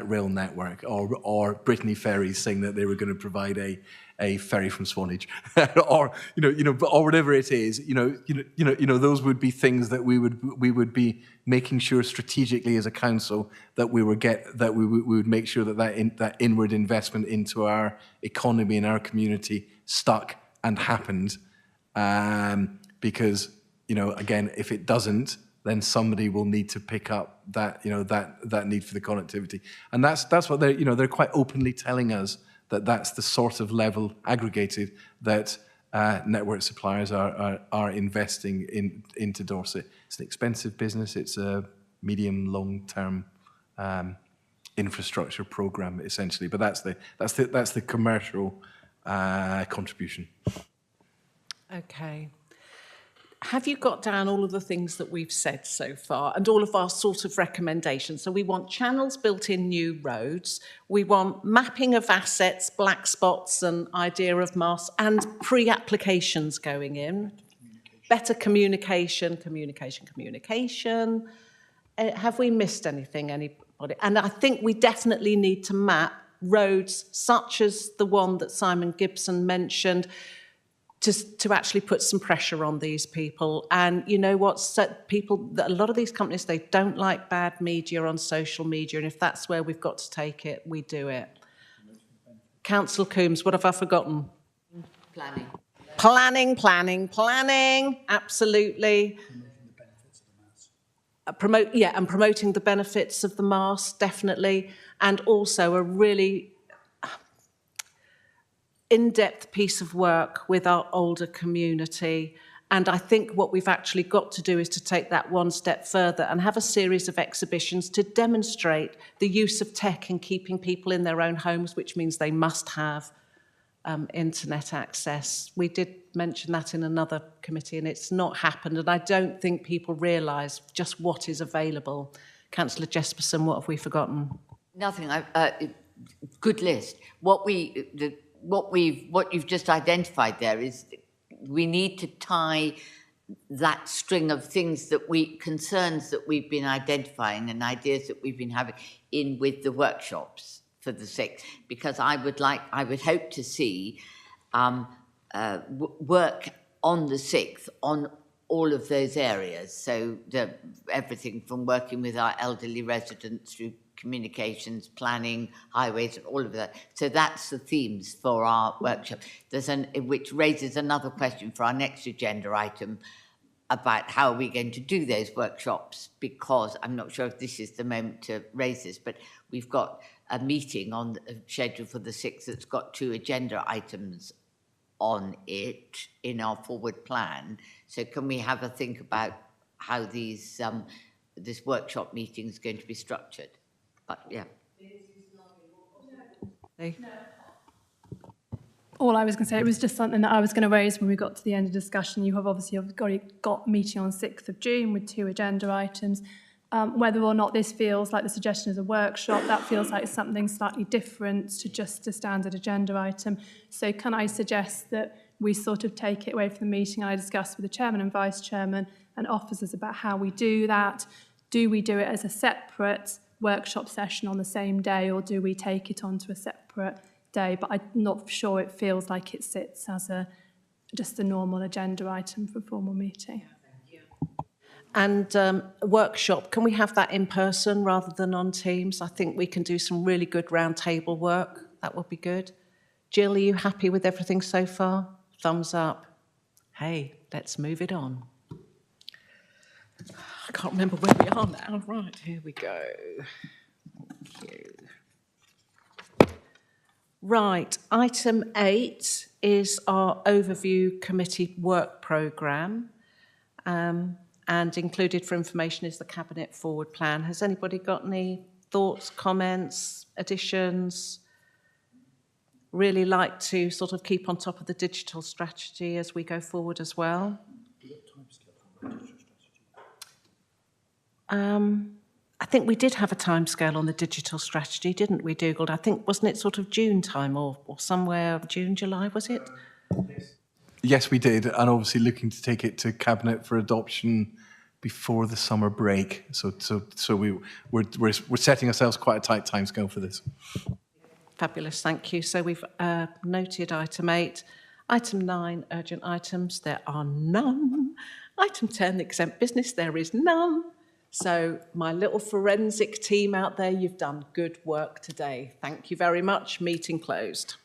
rail network, or Brittany Ferries saying that they were going to provide a ferry from Swanage, or or whatever it is, those would be things that we would be making sure strategically as a council that we would make sure that inward investment into our economy and our community stuck and happened, because again, if it doesn't, then somebody will need to pick up that that need for the connectivity, and that's what they're quite openly telling us, that that's the sort of level aggregated that network suppliers are investing into Dorset. It's an expensive business. It's a medium long-term infrastructure program essentially, but that's the commercial contribution. Okay. Have you got down all of the things that we've said so far and all of our sort of recommendations? So we want channels built in new roads. We want mapping of assets, black spots and idea of mass, and pre-applications going in. Better communication. Have we missed anything, anybody? And I think we definitely need to map roads such as the one that Simon Gibson mentioned, to actually put some pressure on these people. And you know what, a lot of these companies, they don't like bad media on social media, and if that's where we've got to take it, we do it. Councillor Coombs, what have I forgotten? Planning, absolutely. promoting the benefits of the mast, definitely, and also a really in-depth piece of work with our older community. And I think what we've actually got to do is to take that one step further and have a series of exhibitions to demonstrate the use of tech in keeping people in their own homes, which means they must have internet access. We did mention that in another committee and it's not happened. And I don't think people realise just what is available. Councillor Jesperson, what have we forgotten? Nothing. Good list. What you've just identified there is we need to tie that string of things concerns that we've been identifying and ideas that we've been having in with the workshops for the 6th, because I would hope to see work on the 6th on all of those areas. So everything from working with our elderly residents through communications, planning, highways, and all of that. So that's the themes for our workshop. Which raises another question for our next agenda item about how are we going to do those workshops, because I'm not sure if this is the moment to raise this, but we've got a meeting on the schedule for the 6th that's got 2 agenda items on it in our forward plan. So can we have a think about how this workshop meeting is going to be structured? But yeah. All I was going to say, it was just something that I was going to raise when we got to the end of discussion. You have obviously got a meeting on 6th of June with 2 agenda items. Whether or not this feels like the suggestion is a workshop, that feels like something slightly different to just a standard agenda item. So can I suggest that we sort of take it away from the meeting? I discussed with the chairman and vice chairman and officers about how we do that. Do we do it as a separate workshop session on the same day, or do we take it onto a separate day? But I'm not sure it feels like it sits as just a normal agenda item for a formal meeting. And workshop, can we have that in person rather than on Teams? I think we can do some really good round table work. That would be good. Jill, are you happy with everything so far? Thumbs up. Hey, let's move it on. I can't remember where we are now. Right, here we go. Thank you. Right, item 8 is our overview committee work programme. And included for information is the Cabinet Forward Plan. Has anybody got any thoughts, comments, additions? Really like to sort of keep on top of the digital strategy as we go forward as well. I think we did have a timescale on the digital strategy, didn't we, Dougal? I think, wasn't it sort of June time or somewhere, June, July, was it? Yes, we did, and obviously looking to take it to Cabinet for adoption before the summer break. So we're setting ourselves quite a tight timescale for this. Fabulous, thank you. So we've noted item 8. Item 9, urgent items, there are none. Item 10, exempt business, there is none. So my little forensic team out there, you've done good work today. Thank you very much. Meeting closed.